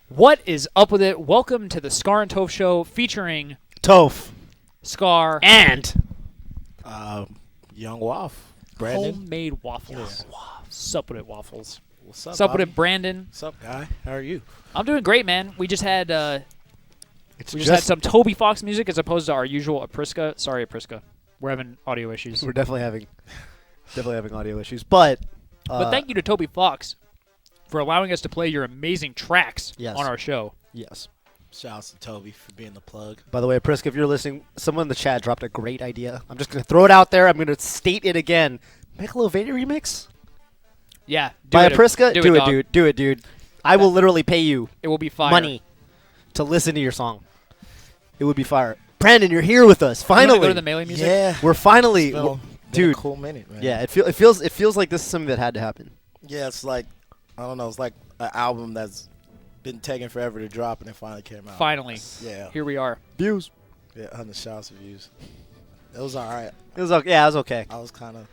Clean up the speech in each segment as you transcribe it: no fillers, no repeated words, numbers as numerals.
What is up with it? Welcome to the Scar and Toph Show featuring Toph Scar and Young Waff, Brandon. Homemade Waffles. Yeah. Sup with it, Waffles. What's up, Sup with Bobby? it, Brandon. What's up, guy? How are you? I'm doing great, man. We just had had just some Toby Fox music as opposed to our usual Apriska. Sorry, Apriska. We're having audio issues. we're definitely having audio issues, but But thank you to Toby Fox for allowing us to play your amazing tracks Yes. on our show. yes. Shouts to Toby for being the plug. By the way, Priska, if you're listening, someone in the chat dropped a great idea. I'm just gonna throw it out there. I'm gonna state it again. Make a little Vader remix Yeah. by Priska. Do it, dog. dude. Do it, dude. I will literally pay you It will be fire. money to listen to your song. It would be fire. Brandon, you're here with us. You wanna Finally, go to the melee music? Yeah, we're finally, Been a dude. cool minute, man. Yeah, it feels like this is something that had to happen. Yeah, it's like I don't know. It's like an album that's been taking forever to drop, and it finally came out. Finally. Yeah, Here we are. Views. yeah, 100 shouts of views. It was all right. It was okay. Yeah, it was okay. I was kind of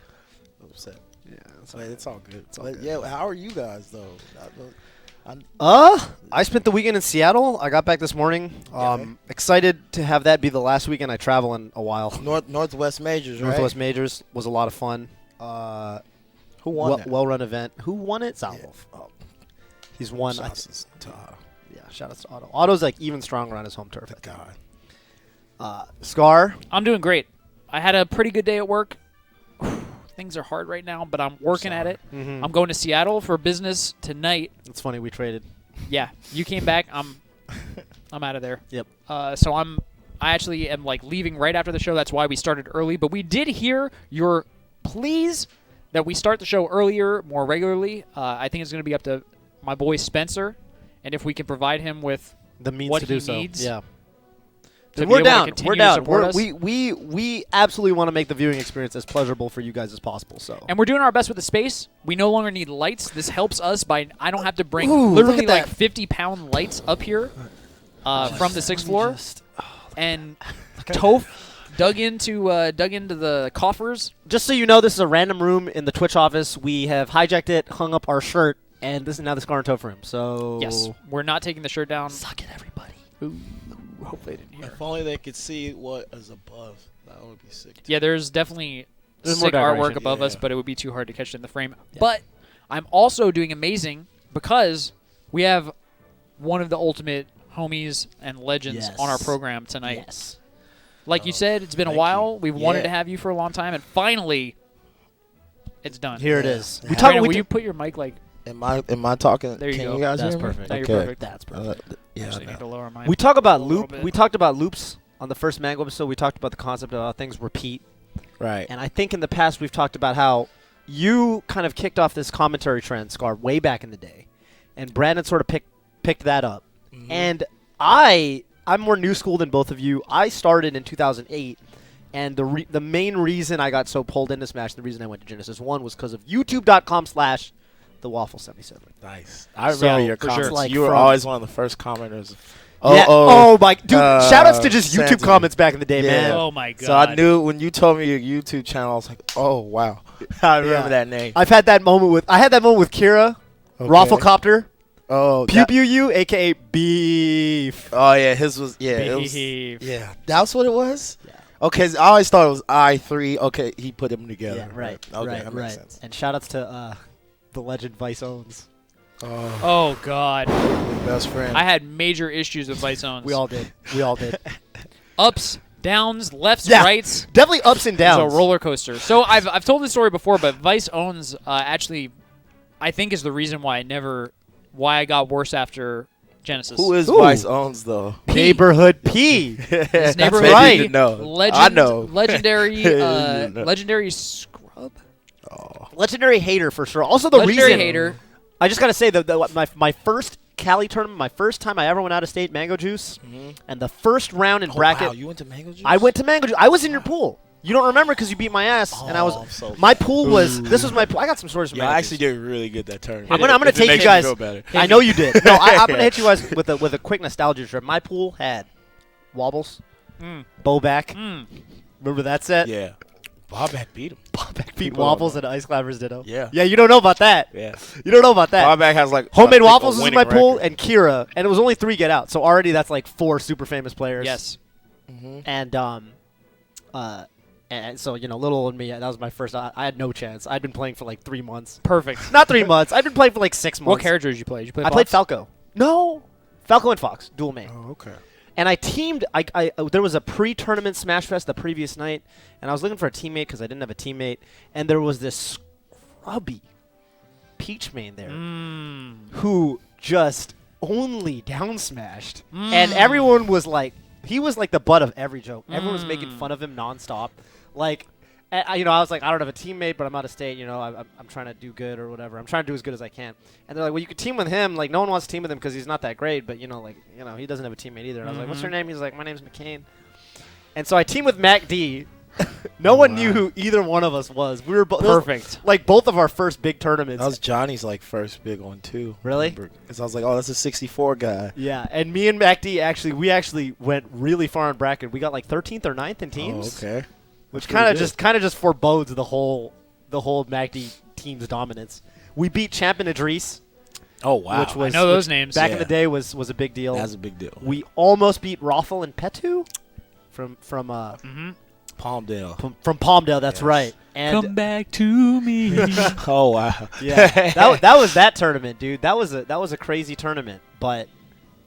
upset, Yeah, but it's all good. all But good. yeah, how are you guys though? I spent the weekend in Seattle. I got back this morning. Yeah. Excited to have that be the last weekend I travel in a while. Northwest Majors, right? Northwest Majors was a lot of fun. Who won that? Well-run event. Who won it? Yeah. Zalwolf. Oh, he's won. Shouts to Yeah, shout out to Otto. Otto's like even stronger on his home turf. the guy. Scar. I'm doing great. I had a pretty good day at work. Things are hard right now, but I'm working at it. Mm-hmm. I'm going to Seattle for business tonight. It's funny we traded. Yeah, you came back. I'm out of there. Yep. So I actually am like leaving right after the show. That's why we started early. But we did hear your pleas that we start the show earlier, more regularly. I think it's going to be up to my boy Spencer, and if we can provide him with The means what to do he so. needs Yeah. to be We're able to down. continue We're to down. support us. We absolutely want to make the viewing experience as pleasurable for you guys as possible. So. And we're doing our best with the space. We no longer need lights. This helps us by I don't have to bring Ooh, look literally at like that. 50-pound lights up here from the sixth floor. Just Toph dug into the coffers. so you know, this is a random room in the Twitch office. We have hijacked it, hung up our shirt, and this is now the Scar and Toph room. So Yes, we're not taking the shirt down. suck it, everybody. Ooh, hopefully they didn't hear. If only they could see what is above. That would be sick. Yeah, there's definitely There's more sick artwork decoration. above us, Yeah. but it would be too hard to catch it in the frame. Yeah. But I'm also doing amazing because we have one of the ultimate homies and legends Yes. on our program tonight. Yes. Like you said, it's been a thank while. you. We've wanted Yeah. to have you for a long time, and finally, it's done. Here it Yeah. is. Yeah. We talk. Brandon, We will t- you put your mic like? Am I talking? There you Can go. you guys That's hear me? perfect. Now you're Okay. perfect. That's perfect. Yeah. Actually, no. need to lower mine. We talk about a little loop. bit. We talked about loops on the first Mango episode. We talked about the concept of how things repeat, Right. and I think in the past we've talked about how you kind of kicked off this commentary trend, Scar, way back in the day, and Brandon sort of picked that up. Mhm. And I'm more new school than both of you. I started in 2008, and the main reason I got so pulled into Smash, the reason I went to Genesis 1 was because of youtube.com/thewaffle77. Nice. I So, remember your for sure. comments. Like You were from- always one of the first commenters. Yeah. Oh my dude! Shout-outs to just YouTube Santa. comments back in the day, Yeah. man. Oh my god! So I knew when you told me your YouTube channel, I was like, oh wow, I remember Yeah. that name. I had that moment with Kira, Okay. Rafflecopter, Oh, Pew Pew You, aka Beef. oh yeah, his was it was Beef. yeah. That's what it was. Yeah. Okay, so I always thought it was I3. Okay, he put them together. Yeah, right. Okay, right, that right. makes sense. And shout-outs to the legend Vice owns. Oh, Oh god! best friend. I had major issues with Vice Owns. We all did. We all did. Ups, downs, lefts, Yeah. rights. Definitely ups and It's downs. a roller coaster. So I've told this story before, but Vice Owns actually, I think, is the reason why I got worse after Genesis. Who is Ooh. Vice owns though? Neighborhood P. His neighborhood Maybe right. you didn't know. Legend, I know. legendary, No. legendary scrub, Oh. Legendary hater for sure. Also the legendary reason hater. I just gotta say my first Cali tournament, my first time I ever went out of state, Mango Juice, and the first round in bracket, Wow, you went to Mango Juice? I went to Mango Juice. I was in your pool. You don't remember because you beat my ass, and I was. I'm so My pool was. This was my pool. I got some stories from Yeah, Mango I actually Juice. did really good that tournament. I'm gonna If it take makes you guys. feel better. I know you did. No, I'm gonna hit you guys with a quick nostalgia trip. My pool had wobbles, Mm. bowback. Mm. Remember that set? Yeah. Bobak beat him. Bobak beat People Waffles don't and Ice Climbers Ditto. Yeah. Yeah, you don't know about that. Yeah. You don't know about that. Bobak has like Homemade I think, a Waffles was in winning my pool, record. and Kira, and it was only 3 get out. So already that's like 4 super famous players. Yes. And so little old me, that was my first. I had no chance. I'd been playing for like 3 months. Perfect. Not 3 months. I'd been playing for like 6 months. What character did you play? Did you play I played Fox? Falco. No, Falco and Fox, dual main. Oh, okay. And I teamed. There was a pre-tournament Smash Fest the previous night, and I was looking for a teammate because I didn't have a teammate. And there was this scrubby Peach main there who just only down smashed, and everyone was like, he was like the butt of every joke. Everyone was making fun of him nonstop. Like, I was like, I don't have a teammate, but I'm out of state. I'm trying to do good or whatever. I'm trying to do as good as I can. And they're like, well, you could team with him. Like, no one wants to team with him because he's not that great. But he doesn't have a teammate either. And I was like, what's your name? He's like, my name's McCain. And so I teamed with Mac D. No one knew who either one of us was. We were Perfect. Like both of our first big tournaments. That was Johnny's like first big one too. Really? Because I was like, oh, that's a 64 guy. Yeah, and me and Mac D actually went really far in bracket. We got like 13th or 9th in teams. Oh, okay. Which That's kind of just forebodes the whole Mac D team's dominance. We beat Champion Idris. Oh wow. Which was I know those names. back in the day was a big deal. That's a big deal. We almost beat Rothel and Petu from Palmdale. from Palmdale. That's Yes. right. And Come back to me. Oh wow. yeah, that was that tournament, dude. That was a crazy tournament. But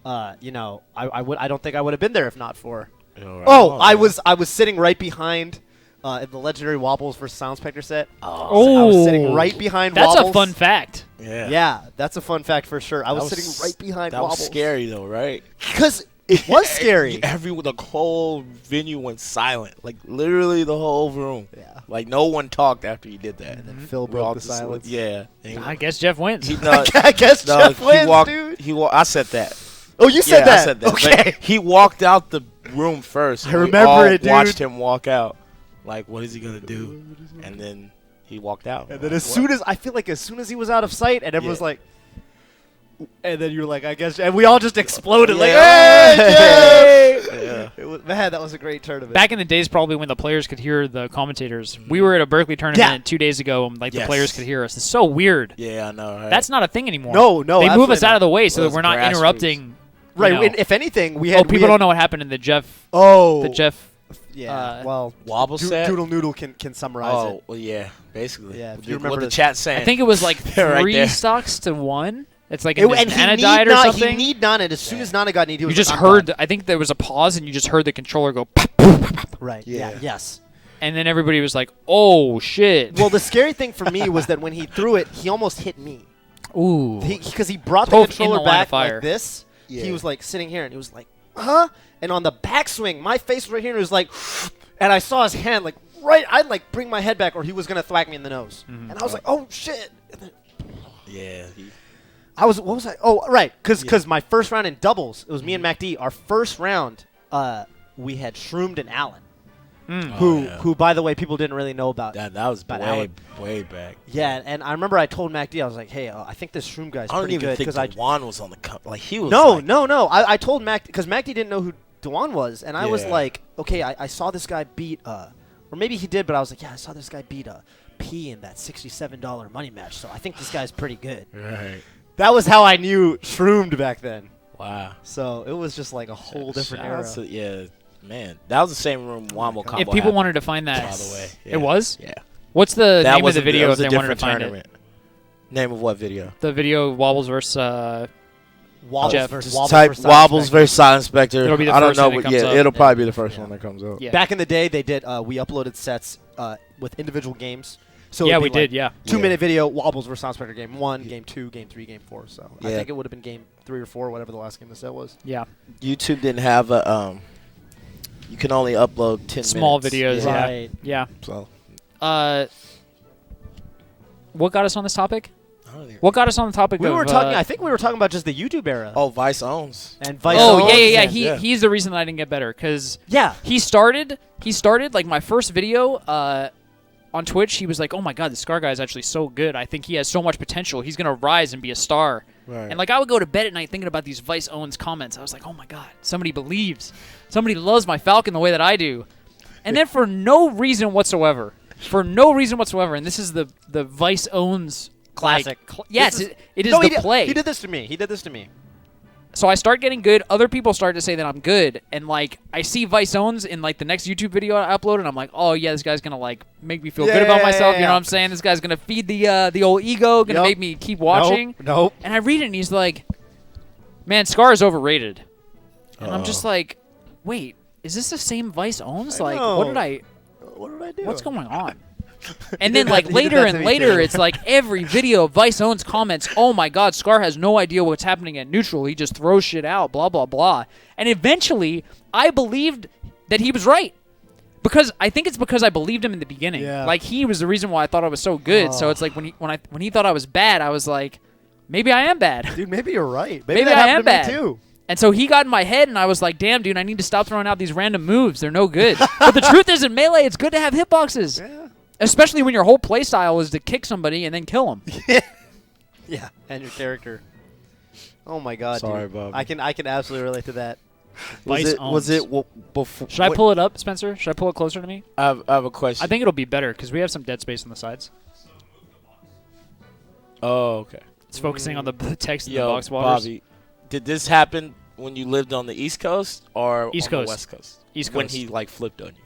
I don't think I would have been there if not for. I was sitting right behind. In the legendary Wobbles versus Sound Spectre set. I was sitting right behind That's Wobbles. a fun fact. Yeah. Yeah, that's a fun fact for sure. I was That sitting right behind That Wobbles. was scary though, right? Because it was scary. The whole venue went silent. Like literally the whole room. Yeah. Like no one talked after you did that. And then Phil We all broke the just silence. Yeah. I guess Jeff wins. I guess Jeff wins, dude. I said that. Oh, you said that? I said that. Okay. Like, he walked out the room first. I and we remember all it, dude. watched him walk out. Like, what is he going to do? And then he walked out. And then as soon as he was out of sight, and everyone's Yeah. like, and then you're like, I guess, and we all just exploded like, Yeah. hey, Jay! Yeah. Man, that was a great tournament. Back in the days, probably when the players could hear the commentators. We were at a Berkeley tournament 2 days ago, and the Yes. players could hear us. It's so weird. Yeah, I know. Right? That's not a thing anymore. No, They move us absolutely out of not. the way so Well, that we're it's not grassroots. interrupting. Right. You know. If anything, we had. People don't know what happened in the Jeff. Oh. The Jeff. Yeah. Well, Wobble set? Doodle Noodle can summarize it. Well, yeah, basically. Yeah, if What you the- remember what the the- chat's saying. I think it was like Right 3 there. stocks to 1. It's like And an he anodide or something. He need Nana, and as soon as Nana got need, he was You just like, heard. I think there was a pause, and you just heard the controller go, pop, Right. Yeah. Yes. and then everybody was like, "Oh shit!" Well, the scary thing for me was that when he threw it, he almost hit me. Ooh. Because he brought the Toph in controller the line of back fire. like this. He Yeah. was like sitting here, and he was like, "Huh?" And on the backswing, my face was right here, and it was like, and I saw his hand like right. I'd like bring my head back, or he was gonna thwack me in the nose. And I was like, "Oh shit!" And then Yeah. what was I? Oh, right, because my first round in doubles, it was me and Mac D. Our first round, we had Shroomed and Allen, who by the way people didn't really know about. That was About way, Allen. way back. Yeah, and I remember I told Mac D, I was like, "Hey, I think this Shroom guy's I don't pretty even good." think Because Dewan was on the cup. Like, he was no. I told Mac because Mac D didn't know who Dewan was, and I was Yeah. like, "Okay, I saw this guy beat or maybe he did, but I was like, yeah, I saw this guy beat P in that $67 money match, so I think this guy's pretty good." Right. That was how I knew Shroomed back then. Wow. So it was just like a whole different era. Yeah, man. That was the same room Womble Combo If people happened, wanted to find that, by the way. it was. Yeah. What's the That name of was the video that if was a they wanted to different find tournament. it? Name of what video? The video Wobbles versus. Wobbles Jeff. versus Just Wobbles type versus Wobbles Silent versus Silent Spectre. It'll be the I don't first know. thing that But comes yeah, up. it'll probably be the Yeah. first one that comes up. Yeah. Back in the day, they did. We uploaded sets with individual games. So Yeah, it'd we be like did. Yeah. 2-minute video, Wobbles versus Sound Spectre game 1, game 2, game 3, game 4. So I Yeah. think it would have been game 3 or 4, whatever the last game of the set was. Yeah. YouTube didn't have a. You can only upload 10 Small minutes. videos. Yeah. Right. Yeah. So. What got us on this topic? I don't even- What got us on the topic? We of, were talking. I think we were talking about just the YouTube era. Oh, Vice owns. And Vice. Oh owns yeah. and- He's the reason that I didn't get better because yeah. he started like my first video on Twitch. He was like, "Oh my god, the Scar guy is actually so good. I think he has so much potential. He's gonna rise and be a star." Right. And like I would go to bed at night thinking about these Vice Owens comments. I was like, "Oh my god, somebody believes. Somebody loves my Falcon the way that I do." And then for no reason whatsoever, for no reason whatsoever. And this is the Vice owns Classic. Yes, it is No, the play. He did this to me. He did this to me. So I start getting good. Other people start to say that I'm good, and like I see Vice owns in like the next YouTube video I upload, and I'm like, oh yeah, this guy's gonna like make me feel good about myself. You know what I'm saying? This guy's gonna feed the old ego, gonna make me keep watching. Nope. And I read it, and he's like, man, Scar is overrated. And I'm just like, wait, is this the same Vice owns? Like, what did I do? What's going on? And then like later and later, it's like every video Vice owns comments, oh my God, Scar has no idea what's happening at neutral. He just throws shit out, blah, blah, blah. And eventually, I believed that he was right. Because I think it's because I believed him in the beginning. Yeah. Like he was the reason why I thought I was so good. So it's like when he thought I was bad, I was like, maybe I am bad. Dude, maybe you're right. Maybe that I happened am to bad. Me too. And so he got in my head, and I was like, damn, dude, I need to stop throwing out these random moves. They're no good. But the truth is, in Melee, it's good to have hitboxes. Yeah. Especially when your whole playstyle is to kick somebody and then kill them. Yeah, and your character. Oh my God, Sorry, dude. Bob. I can absolutely relate to that. Was it before? Should I pull it up, Spencer? Should I pull it closer to me? I have a question. I think it'll be better because we have some dead space on the sides. Oh, okay. It's focusing on the text in the Yo, box waters. Bobby, did this happen when you lived on the East Coast or East on Coast. the West Coast? East When Coast. he like flipped on you.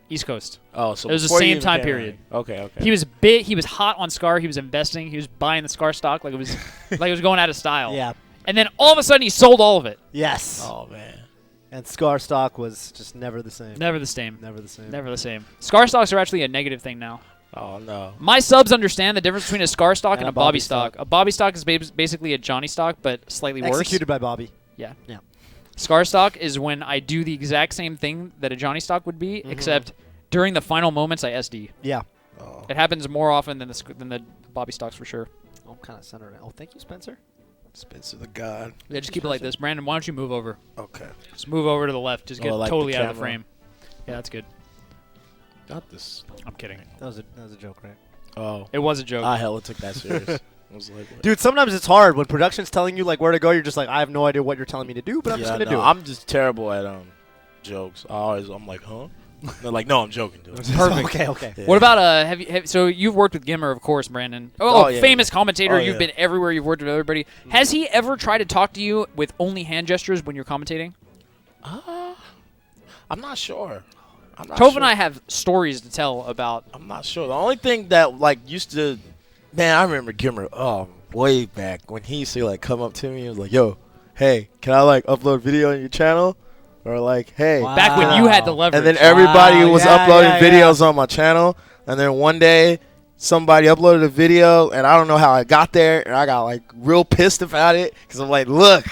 East Coast. Oh, so It was the before you same even time came period. in. Okay. He was big. He was hot on Scar. He was investing. He was buying the Scar stock like it was like it was going out of style. Yeah. And then all of a sudden he sold all of it. Yes. Oh man. And Scar stock was just never the same. Never the same. Never the same. Never the same. Scar stocks are actually a negative thing now. Oh no. My subs understand the difference between a Scar stock and And a Bobby stock. A Bobby stock is basically a Johnny stock, but slightly worse. Executed by Bobby. Yeah. Yeah. Scar stock is when I do the exact same thing that a Johnny stock would be, except during the final moments I SD. Yeah. Oh. It happens more often than the Bobby stocks for sure. I'm kind of centered. Oh, thank you, Spencer. Spencer the God. Yeah, just keep it like this. Brandon, why don't you move over? Okay. Just move over to the left. Just get like the totally out of the camera. frame. Yeah, that's good. Got this. I'm kidding. That was a joke, right? Oh. It was a joke. I hella took that serious. I was like, what? Dude, sometimes it's hard when production's telling you like where to go. You're just like, I have no idea what you're telling me to do, but I'm just gonna do it. I'm just terrible at jokes. I'm like, huh? They're like, no, I'm joking, dude. Perfect. Okay. Yeah. What about so you've worked with Gimmer, of course, Brandon. Oh, yeah, famous commentator. Oh, You've yeah. been everywhere. You've worked with everybody. Has he ever tried to talk to you with only hand gestures when you're commentating? I'm not sure. Toph and I have stories to tell about. I'm not sure. The only thing that like used to, man, I remember Gimmer. Oh, way back when he used to like come up to me and was like, "Yo, hey, can I like upload video on your channel?" Or like, "Hey." Wow. Back when you had the leverage. And then everybody Wow, was yeah, uploading yeah, videos on my channel. And then one day, somebody uploaded a video, and I don't know how I got there, and I got like real pissed about it because I'm like, look,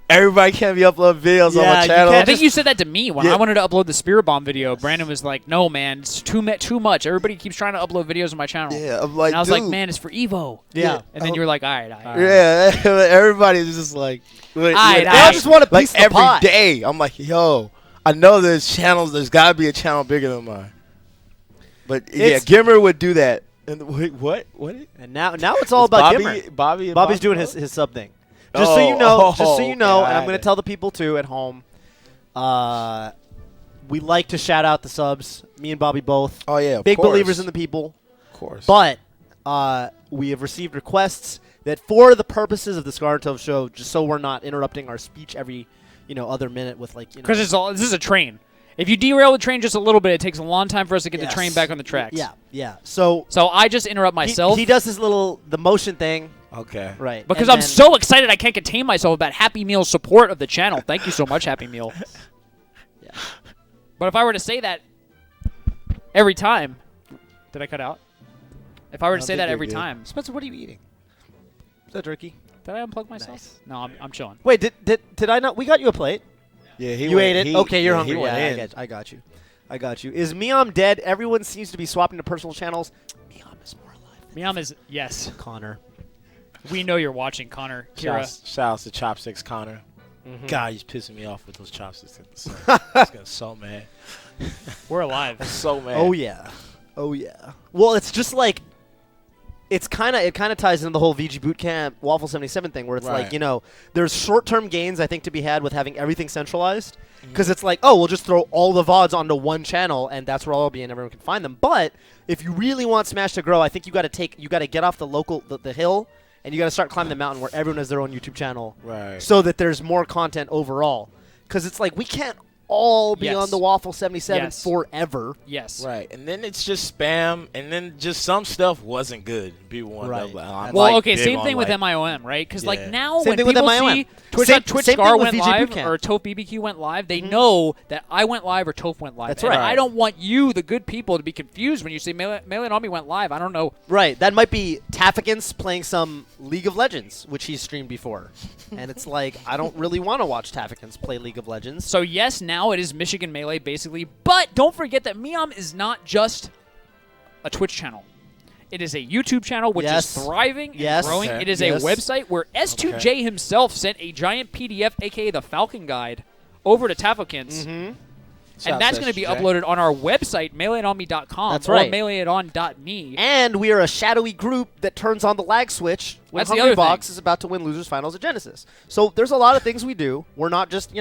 everybody can't be uploading videos on Yeah, my you channel. I think you said that to me when Yeah. I wanted to upload the Spirit Bomb video. Brandon was like, "No, man, it's too much. Everybody keeps trying to upload videos on my channel." Yeah, I'm like, And I was dude. like, "Man, it's for Evo." Yeah. And then you were like, "All right, all right." Yeah, everybody's just like, They all just want a like piece of the every pie. day. I'm like, yo, I know there's channels. There's got to be a channel bigger than mine. But It's- yeah, Gimmer would do that. And wait, what? What? And now it's all about Bobby, Gimmer. Bobby, and Bobby's Bobby doing both? his sub thing. Just so you know, okay, and I I'm going to had tell the people too at home. We like to shout out the subs. Me and Bobby both. Oh yeah, of Big course. believers in the people. Of course. But we have received requests that for the purposes of the Scar and Toph show, just so we're not interrupting our speech every other minute with like Because this is a train. If you derail the train just a little bit, it takes a long time for us to get Yes. the train back on the tracks. Yeah. So I just interrupt myself he does his the motion thing, okay. right? because and I'm then- so excited I can't contain myself about Happy Meal's support of the channel. Thank you so much, Happy Meal. Yeah. But if I were to say that every time, did I cut out? If I were to don't say think that you're every good. time, Spencer, what are you eating? Is that turkey? did I unplug myself? Nice. No, I'm chilling. Wait, did I not? We got you a plate. Yeah, You ate it. Okay, you're yeah, hungry. He went Yeah, in. I got you. Is Meom dead? Everyone seems to be swapping to personal channels. Meom is more alive. Miam is yes. Connor. We know you're watching, Connor. Kira. Shouts to Chopsticks Connor. Mm-hmm. God, he's pissing me off with those chopsticks. I'm so mad. We're alive. So mad. Oh yeah. Well, it's just like it kind of ties into the whole VG Bootcamp Waffle 77 thing, where it's like, Right. there's short-term gains I think to be had with having everything centralized, because it's like, oh, we'll just throw all the VODs onto one channel and that's where I'll be and everyone can find them. But if you really want Smash to grow, I think you got to get off the hill, and you got to start climbing the mountain where everyone has their own YouTube channel, Right. so that there's more content overall. Because it's like we can't all be Yes. on the Waffle 77 Yes. forever. Yes. Right, and then it's just spam, and then just some stuff wasn't good. People want Right. to I'm Well, like okay, big same on, thing with like, MIOM, right? Because like Yeah. now Same when thing with people MIOM. see Twitch, Same Twitch thing Scar with went VG live Bootcamp. or Toph BBQ went live, they know that I went live or Toph went live. That's And right. I don't want you, the good people, to be confused when you say Melee and Army went live. I don't know. Right. That might be Tafikans playing some League of Legends, which he's streamed before. And it's like, I don't really want to watch Tafikans play League of Legends. So yes, now it is Michigan Melee basically, but don't forget that Miam is not just a Twitch channel. It is a YouTube channel which Yes. is thriving and Yes. growing. Okay. It is Yes. a website where S2J himself sent a giant PDF, aka the Falcon Guide, over to Tafokins. Mm-hmm. And that's going to be uploaded on our website, meleeandonme.com, That's or right. meleeandon.me. And we are a shadowy group that turns on the lag switch when That's the Hungry other Box thing. is about to win Losers Finals at Genesis. So there's a lot of things we do. We're not just,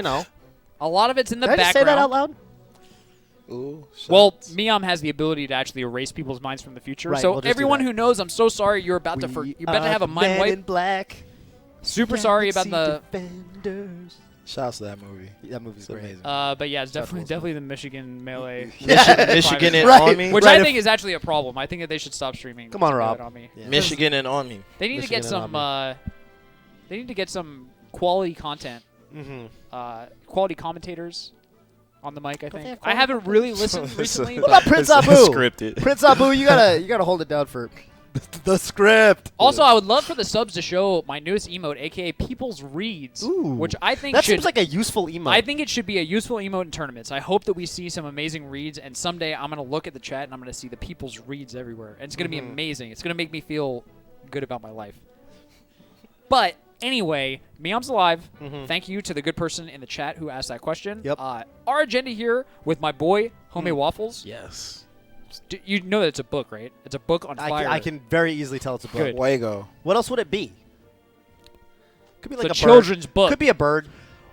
A lot of it's in the Did I just background. say that out loud? Ooh, Well, shots. Miam has the ability to actually erase people's minds from the future. Right, so we'll just do everyone that. who knows, I'm so sorry you're about to have a mind Man wipe. in Black. Super sorry about Galaxy the. Defenders. Shouts to that movie. That movie's It's great. amazing. But yeah, it's Shout out to definitely the Michigan Melee. Michigan and Right. Army. Which Right, I if- think is actually a problem. I think that they should stop streaming. Come on, Melee Rob. On me. Yeah. Michigan and Army. They need to get Michigan and some. They need to get some quality content, Mm-hmm. quality commentators on the mic. I Don't they think have I quality haven't really listened recently. What about but Prince It's Abu? scripted. Prince Abu, you gotta hold it down for the script. also, I would love for the subs to show my newest emote, aka People's Reads, Ooh. which I think That should. seems like a useful emote. I think it should be a useful emote in tournaments. I hope that we see some amazing reads, and someday I'm going to look at the chat and I'm going to see the people's reads everywhere. And it's going to be amazing. It's going to make me feel good about my life. But anyway, Miam's alive. Thank you to the good person in the chat who asked that question. Yep. Our agenda here with my boy, HomeMadeWaffles. Yes. You know that it's a book, right? It's a book on fire. I can very easily tell it's a book. Good. Fuego. What else would it be? Could be like It's a a children's bird. book. Could be a bird.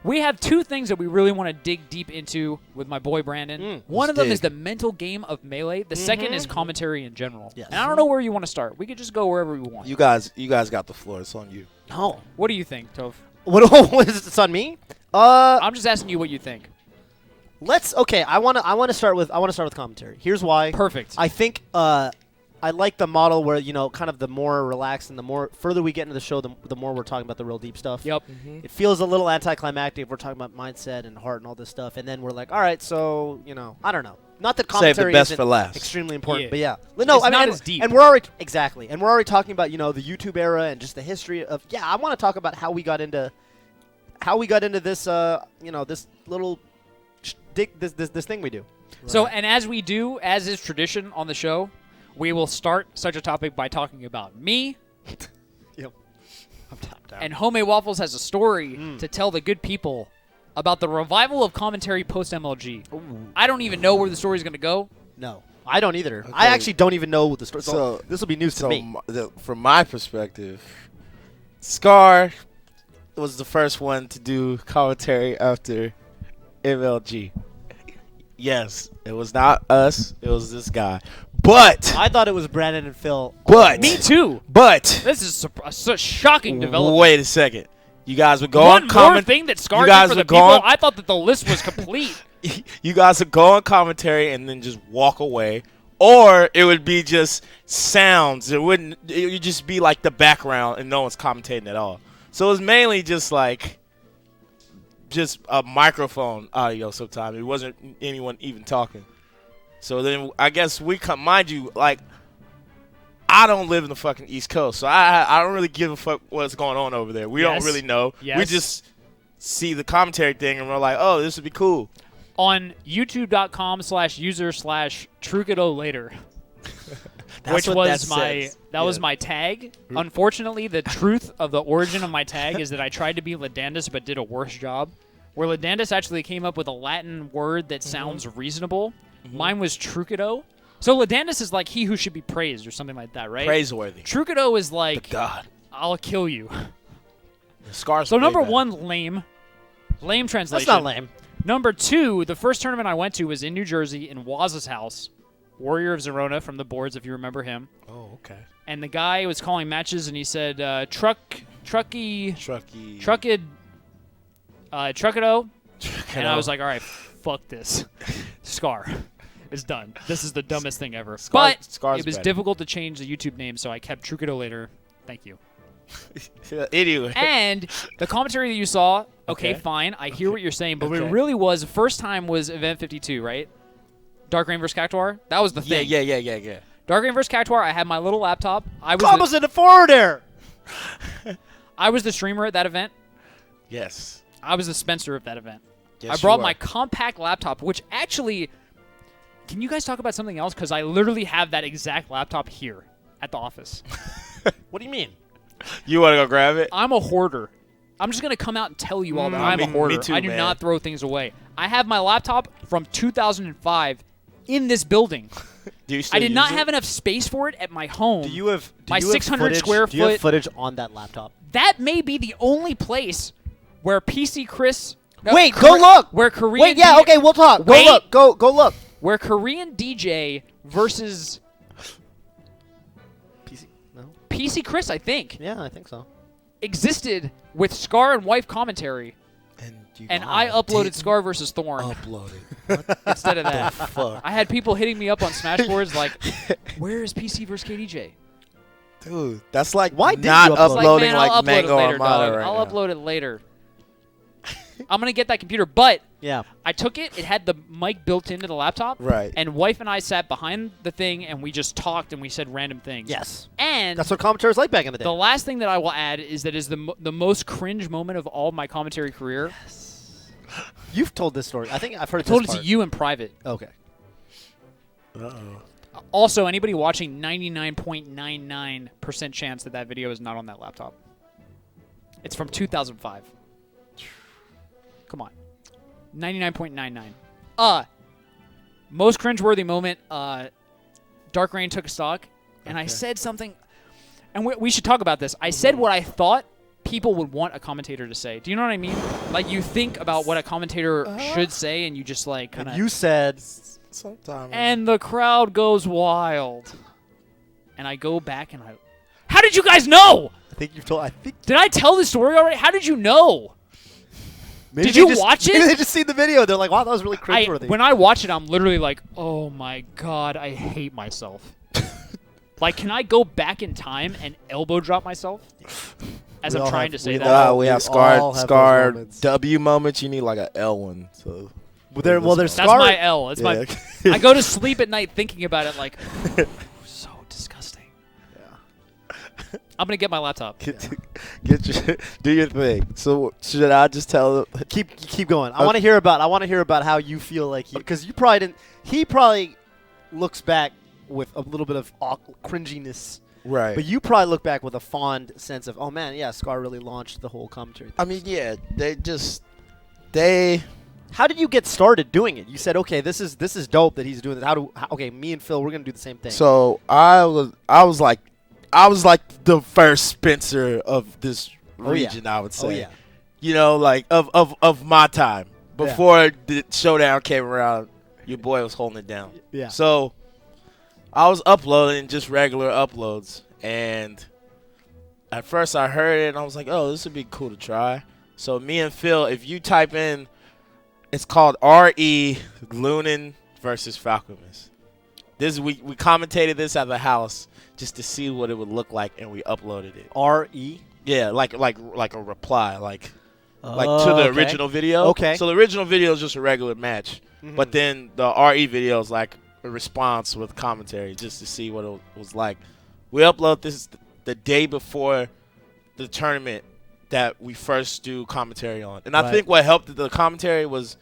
We have two things that we really want to dig deep into with my boy Brandon. One of them is the mental game of Melee. The second is commentary in general. Yes. And I don't know where you want to start. We could just go wherever we want. You guys got the floor. It's on you. No. What do you think, Toph? What is it on me? I'm just asking you what you think. Okay. I want to start with commentary. Here's why. Perfect. I think I like the model where kind of the more relaxed and the more further we get into the show, the more we're talking about the real deep stuff. Yep. It feels a little anticlimactic if we're talking about mindset and heart and all this stuff, and then we're like, all right, so I don't know. Not that Save commentary the best isn't for last. extremely important, Yeah. but yeah, no, It's I mean, not and, as deep. and we're already talking about the YouTube era and just the history of. Yeah, I want to talk about how we got into this this little this thing we do. So, and as we do, as is tradition on the show, we will start such a topic by talking about me. Yep. I'm tapped out. And HomeMadeWaffles has a story to tell the good people about the revival of commentary post MLG. I don't even know where the story's going to go. No, I don't either. Okay. I actually don't even know the story. So So- this will be news to me. From my perspective, Scar was the first one to do commentary after MLG. Yes, it was not us. It was this guy. But I thought it was Brandon and Phil. Me too. But This is such shocking development. wait a second. You guys would go One on more comment. thing that Scar you did guys for the would people. go on- I thought that the list was complete. You guys would go on commentary and then just walk away, or it would be just sounds. It would just be like the background and no one's commentating at all. So it was mainly just a microphone audio. Sometimes it wasn't anyone even talking. So then I guess mind you, I don't live in the fucking East Coast, so I don't really give a fuck what's going on over there. We Yes. don't really know. Yes. We just see the commentary thing and we're like, oh, this would be cool. On youtube.com/user/Trucado later. Which was my tag. Unfortunately, the truth of the origin of my tag is that I tried to be Ladandus but did a worse job. Where Ladandus actually came up with a Latin word that sounds reasonable. Mine was Trucado. So Ladanus is like he who should be praised or something like that, right? Praiseworthy. Trucado is like, The God. I'll kill you. Scar's So way number better. 1, lame. Lame translation. That's not lame. Number 2, the first tournament I went to was in New Jersey in Waz's house. Warrior of Zerona from the boards, if you remember him. Oh, okay. And the guy was calling matches, and he said, Truckado. And I was like, all right, fuck this. Scar. It's done. This is the dumbest thing ever. But Scar's it was better. difficult to change the YouTube name, so I kept Trucado later. Thank you. Anyway. And the commentary that you saw, okay, Okay. fine. I hear what you're saying, but Okay. it really was, the first time was Event 52, right? Dark Rain vs. Cactuar? That was the thing. Yeah. Dark Rain vs. Cactuar, I had my little laptop. Almost in the forwarder. I was the streamer at that event. Yes. I was the Spencer of that event. Yes, I brought you my are. compact laptop, which actually, can you guys talk about something else? Because I literally have that exact laptop here at the office. What do you mean? You want to go grab it? I'm a hoarder. I'm just going to come out and tell you all that I'm a me hoarder. too, I do man. not throw things away. I have my laptop from 2005 in this building. Do you still I did use not it? have enough space for it at my home. Do you have My do you have 600 footage- square Do you have foot- footage on that laptop? That may be the only place where PC Chris... Wait, go look! Where Korean Wait, yeah, okay, we'll talk. Go Wait. look. Go look. Where Korean DJ versus PC? No. PC Chris, I think, Yeah, I think so. existed with Scar and wife commentary, you and I uploaded didn't Scar versus Thorn upload it. instead of that. Fuck. I had people hitting me up on Smashboards like, "Where is PC versus KDJ?" Dude, that's like Why didn't not you upload it? uploading man, I'll like upload Mango it later, Armada dog. right I'll now. upload it later. I'm gonna get that computer, but Yeah. I took it. It had the mic built into the laptop, Right. And wife and I sat behind the thing, and we just talked and we said random things. Yes. And That's what commentary was like back in the day. the last thing that I will add is that is the most cringe moment of all my commentary career. You've told this story. I think I've heard I told this it to part. you in private. Okay. Uh-oh. Also, anybody watching, 99.99% chance that that video is not on that laptop. It's from 2005. Come on. 99.99. Most cringeworthy moment, Dark Rain took a stock, and I Okay. said something, and we should talk about this. I said what I thought people would want a commentator to say. Do you know what I mean? Like, you think about what a commentator should say, and you just, like, kind And of... you said Sometimes. And the crowd goes wild. And I go back and How did you guys know? I think you've told I think Did I tell this story already? How did you know? maybe Did they you just- watch it? Maybe they just see the video. They're like, wow, that was really cringeworthy. When I watch it, I'm literally like, oh my god, I hate myself. Like, can I go back in time and elbow drop myself? As We I'm all trying have- to say we that. all- we we have all Scar have those Scar moments. W moments. You need like a L one. So there's That's Scar. my L. It's my. I go to sleep at night thinking about it like, so disgusting. I'm gonna get my laptop. get your, do your thing. So should I just tell? Keep going. I want to hear about how you feel like because you probably didn't. He probably looks back with a little bit of cringiness, Right. but you probably look back with a fond sense of, oh man, yeah, Scar really launched the whole commentary. I mean, yeah, they. How did you get started doing it? You said, okay, this is dope that he's doing this. Okay, me and Phil, we're gonna do the same thing. So I was like the first Spencer of this Oh, yeah. region. I would say. Oh yeah. You know, like of my time before the showdown came around. Your boy was holding it down. Yeah. So I was uploading just regular uploads, and at first I heard it and I was like, oh, this would be cool to try. So me and Phil, if you type in, it's called R.E. Lunin versus Falcomus. We commentated this at the house just to see what it would look like, and we uploaded it. R.E. Yeah, like a reply, like to the original video. Okay. So the original video is just a regular match, but then the RE video is like a response with commentary just to see what it was like. We upload this the day before the tournament that we first do commentary on. And I think what helped the commentary was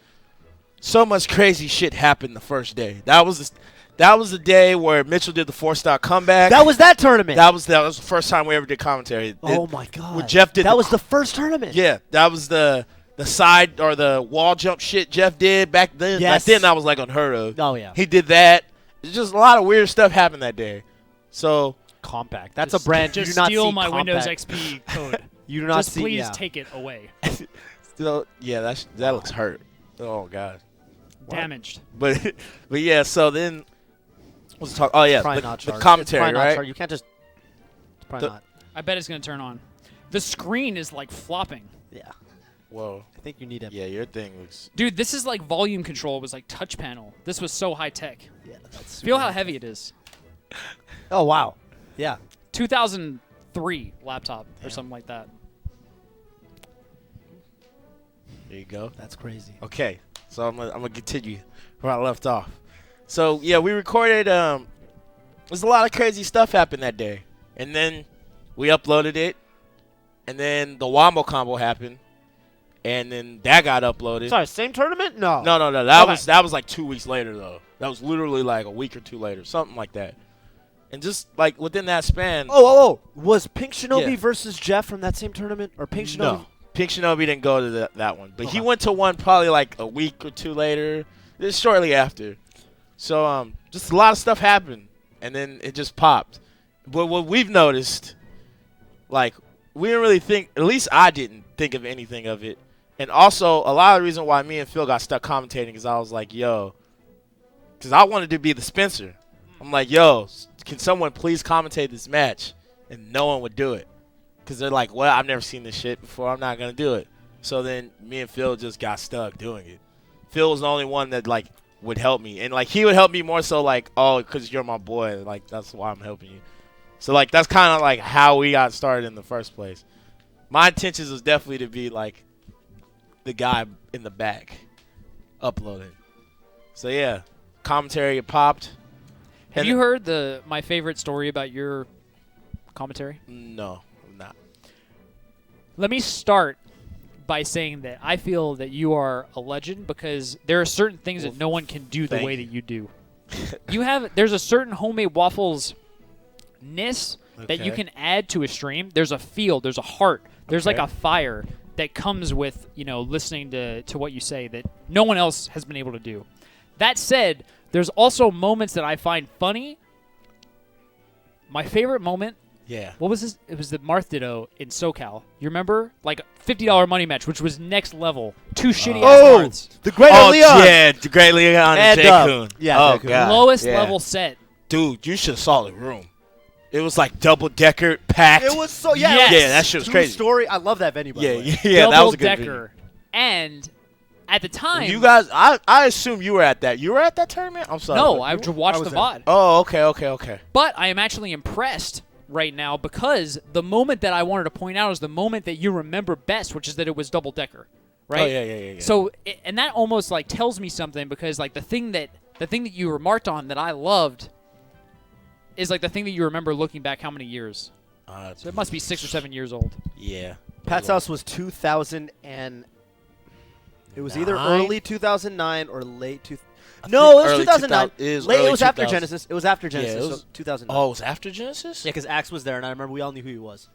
so much crazy shit happened the first day. That was the day where Mitchell did the 4-star comeback. That was that tournament. That was the first time we ever did commentary. Oh my god. When Jeff did that the was the first tournament. Yeah, that was the side or the wall jump shit Jeff did back then. Yes. Back then that was like unheard of. Oh yeah. He did that. just a lot of weird stuff happened that day. So Compact. That's Just- a brand. Just you do not steal see my compact. Windows XP code. You do not Just see. please yeah. take it away. still, yeah, that looks hurt. Oh god. Damaged. But yeah. So then let's talk. Oh yeah, Probably the, not the charged. commentary, It's probably right? not charged. You can't just. It's probably The- not. I bet it's going to turn on. The screen is like flopping. Yeah. Whoa. I think you need it. Yeah, your thing looks. Dude, this is like volume control. It was like touch panel. This was so high tech. Yeah. That's Feel super how nice. heavy it is. Oh wow. Yeah. 2003 laptop or Damn. something like that. There you go. That's crazy. Okay, so I'm gonna continue where I left off. So yeah, we recorded. There's a lot of crazy stuff happened that day, and then we uploaded it, and then the Wombo combo happened, and then that got uploaded. Sorry, same tournament? No. No. That Okay. was like 2 weeks later though. That was literally like a week or two later, something like that. And just like within that span. Oh. Was Pink Shinobi Yeah. versus Jeff from that same tournament, or Pink Shinobi? No, Pink Shinobi didn't go to that one, but he Okay. went to one probably like a week or two later, just shortly after. So just a lot of stuff happened, and then it just popped. But what we've noticed, like we didn't really think, at least I didn't think of anything of it, and also a lot of the reason why me and Phil got stuck commentating is I was like, yo, because I wanted to be the Spencer. I'm like, yo, can someone please commentate this match? And no one would do it. Because they're like, well, I've never seen this shit before. I'm not going to do it. So then me and Phil just got stuck doing it. Phil was the only one that, like, would help me. And, like, he would help me more so, like, oh, because you're my boy. Like, that's why I'm helping you. So, like, that's kind of, like, how we got started in the first place. My intentions was definitely to be, like, the guy in the back uploading. So, yeah, commentary popped. Have And you heard my favorite story about your commentary? No, I'm not. Let me start by saying that I feel that you are a legend because there are certain things Well, that no one can do the thank way you. that you do. There's a certain homemade waffles-ness that you Okay. can add to a stream. There's a feel, there's a heart, there's like Okay. a fire that comes with, listening to what you say that no one else has been able to do. That said, there's also moments that I find funny. My favorite moment, Yeah. what was this? It was the Marth Ditto in SoCal. You remember? Like $50 money match, which was next level. Two shitty ass Oh, Marths. the Great Oh, Leon. yeah, the Great Leon and And, J-Kun. yeah, Oh, J-Kun. God. Lowest Yeah. level set. Dude, you should have saw the room. It was like double-decker, packed. It was so Yes. Yeah, that shit was crazy. Story. I love that venue. By the way. Yeah, that was a good Double video. decker. And at the time, You guys, I assume you were at that. You were at that tournament? I'm sorry. no, but I you- watched was the there. VOD. Oh, okay. But I am actually impressed right now because the moment that I wanted to point out is the moment that you remember best, which is that it was double decker, right? Oh, yeah. So, and that almost like tells me something because like the thing that you remarked on that I loved is like the thing that you remember looking back how many years? So it must be 6 or 7 years old. yeah. Pat's House was 2000 and it was either 9? early 2009 or late I No, think it was early 2009. 2000 it was Late, early it was after 2000. Genesis. It was after Genesis. it was- So 2009. Oh, it was after Genesis? Yeah, because Axe was there, and I remember we all knew who he was.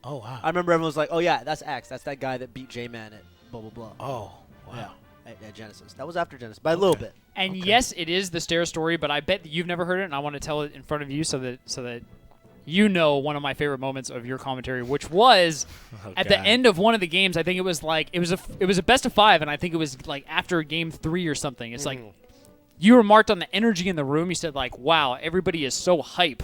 Oh, wow. I remember everyone was like, "Oh yeah, that's Axe. That's that guy that beat J-Man at blah blah blah." Oh, wow. Yeah, at Genesis. That was after Genesis by a little bit. And Okay. yes, it is the stair story, but I bet that you've never heard it, and I want to tell it in front of you so that you know one of my favorite moments of your commentary, which was Oh, at the God. end of one of the games. I think it was like it was a best of 5, and I think it was like after game 3 or something. It's like you remarked on the energy in the room. You said like, "Wow, everybody is so hype."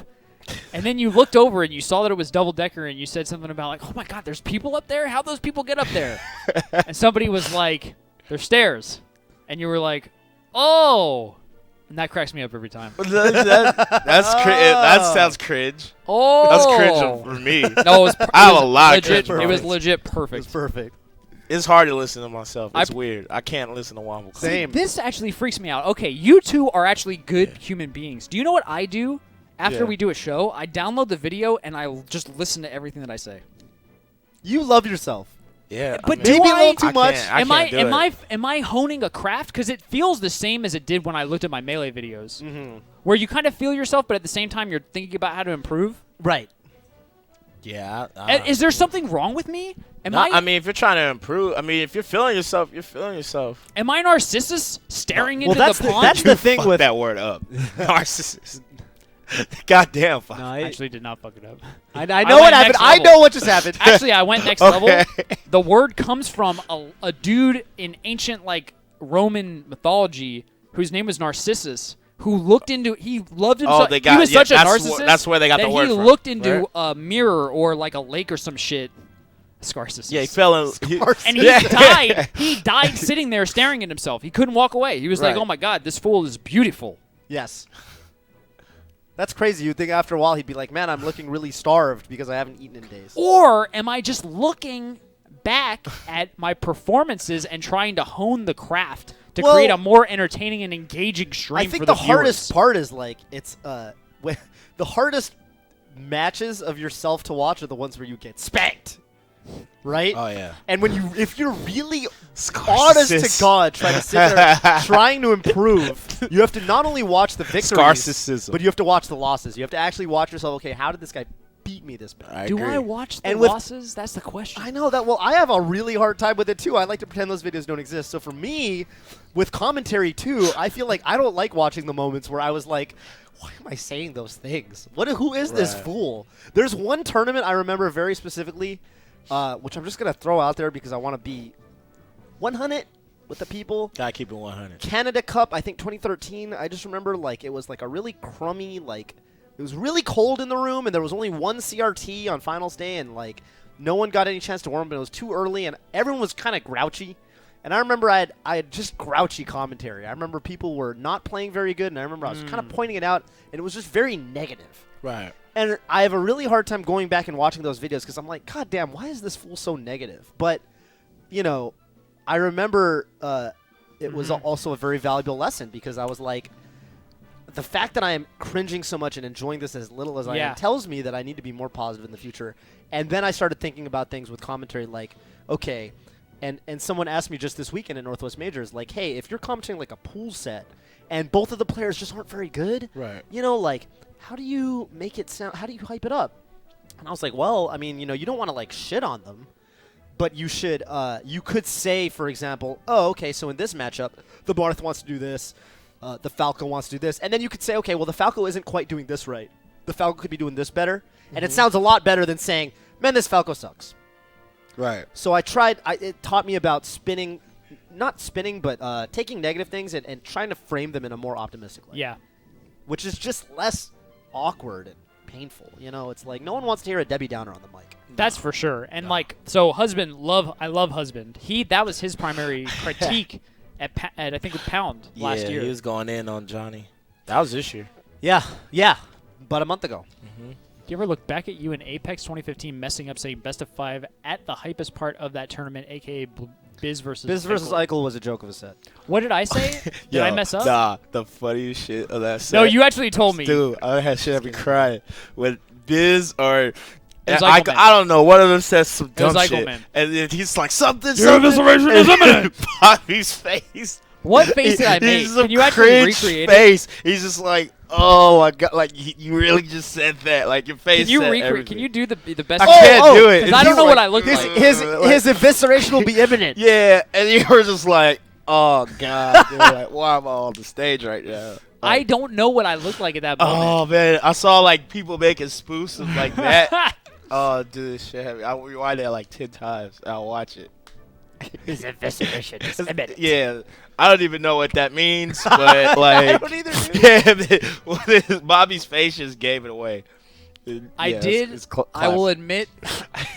And then you looked over and you saw that it was double decker, and you said something about like, "Oh my God, there's people up there. How'd those people get up there?" And somebody was like, "They're stairs," and you were like, "Oh." And that cracks me up every time. That sounds cringe. Oh, That's cringe for me. No, it was I have a lot of legit. cringe It was moments. legit It was perfect. perfect. It's hard to listen to myself. It's I- weird. I can't listen to Womble. Same. This actually freaks me out. Okay, you two are actually good human beings. Do you know what I do after Yeah. we do a show? I download the video and I just listen to everything that I say. You love yourself. Yeah, But I do mean, Maybe a I- little too I much. can't- I am can't do it. am I honing a craft? Because it feels the same as it did when I looked at my Melee videos, Mm-hmm. where you kind of feel yourself, but at the same time you're thinking about how to improve. Right. Yeah. Is there something wrong with me? I mean, if you're trying to improve, I mean, if you're feeling yourself, you're feeling yourself. Am I Narcissus staring into that's the pond? that's the thing Fuck with that word up. Narcissist. Goddamn. Fuck. No, I actually did not fuck it up. I know what went happened. next I level. know what just happened. Actually, I went next Okay. level. The word comes from a dude in ancient like Roman mythology whose name was Narcissus, who looked into he loved himself. they He got- was yeah, such a that's narcissist. that's where they got that the word he from, looked into right? a mirror or like a lake or some shit. Scarcissus. Yeah, he fell in. And he died. He died sitting there staring at himself. He couldn't walk away. He was like, Right. "Oh my god, this fool is beautiful." Yes. That's crazy. You'd think after a while he'd be like, man, I'm looking really starved because I haven't eaten in days. Or am I just looking back at my performances and trying to hone the craft to Well, create a more entertaining and engaging stream I think for the the hardest viewers? part is like it's the hardest matches of yourself to watch are the ones where you get spanked, right? Oh yeah. And if you're really Scarcissus. honest to God trying to sit there trying to improve, you have to not only watch the victories, Scarcism. but you have to watch the losses. You have to actually watch yourself. Okay, how did this guy beat me this bad? Do agree. I watch the And with- losses? That's the question. I know that. Well, I have a really hard time with it too. I like to pretend those videos don't exist. So for me, with commentary too, I feel like I don't like watching the moments where I was like, why am I saying those things? Who is this Right. fool? There's one tournament I remember very specifically, which I'm just going to throw out there because I want to be 100 with the people. Gotta keep it 100. Canada Cup, I think 2013. I just remember like it was like a really crummy, like it was really cold in the room and there was only one CRT on finals day and like no one got any chance to warm up and it was too early and everyone was kind of grouchy. And I remember I had just grouchy commentary. I remember people were not playing very good and I remember I was kind of pointing it out and it was just very negative. Right. And I have a really hard time going back and watching those videos because I'm like, God damn, why is this fool so negative? But, you know, I remember it was also a very valuable lesson because I was like, the fact that I am cringing so much and enjoying this as little as I am tells me that I need to be more positive in the future. And then I started thinking about things with commentary like, okay, and someone asked me just this weekend at Northwest Majors, like, hey, if you're commentating like a pool set and both of the players just aren't very good, Right. you know, like, how do you make it sound, how do you hype it up? And I was like, well, I mean, you know, you don't want to like shit on them, but you should, you could say, for example, oh, okay, so in this matchup, the Marth wants to do this, the Falco wants to do this, and then you could say, okay, well, the Falco isn't quite doing this right. The Falco could be doing this better, and it sounds a lot better than saying, man, this Falco sucks. Right. So I tried, it taught me about spinning, not spinning, but taking negative things and trying to frame them in a more optimistic way. Yeah. Which is just less awkward and painful. You know, it's like no one wants to hear a Debbie Downer on the mic. That's for sure. And like, so I love husband. That was his primary critique at I think with Pound last year. He was going in on Johnny. That was this year. Yeah, about a month ago. Do you ever look back at you in Apex 2015 messing up saying best of 5 at the hypest part of that tournament, aka Biz versus Biz versus Eichel was a joke of a set. What did I say? Did I mess up? Nah, the funniest shit of that set. No, you actually told me. Dude, I had shit have me crying. When Biz or... was I Eichelman. don't know. One of them says some dumb was shit. Eichelman. And then he's like, something. Your evisceration is imminent. Bobby's face. What face did I make? He's some Can you actually cringe recreate it? face. He's just like, oh my god, like you really just said that. Like your face Can you said recreate? everything. Can you do the best? I can't do it. Because I don't know what I look His like. his evisceration will be imminent. Yeah, and you were just like, oh god, dude, like, why am I on the stage right now? I don't know what I look like at that moment. Oh man, I saw like people making spoofs of like that. Oh, dude, this shit. I rewind it like 10 times. I'll watch it. His evisceration is imminent. Yeah, I don't even know what that means, but like, I don't either, dude. yeah, Bobby's face just gave it away. I Yeah, did. it's I will classic. admit,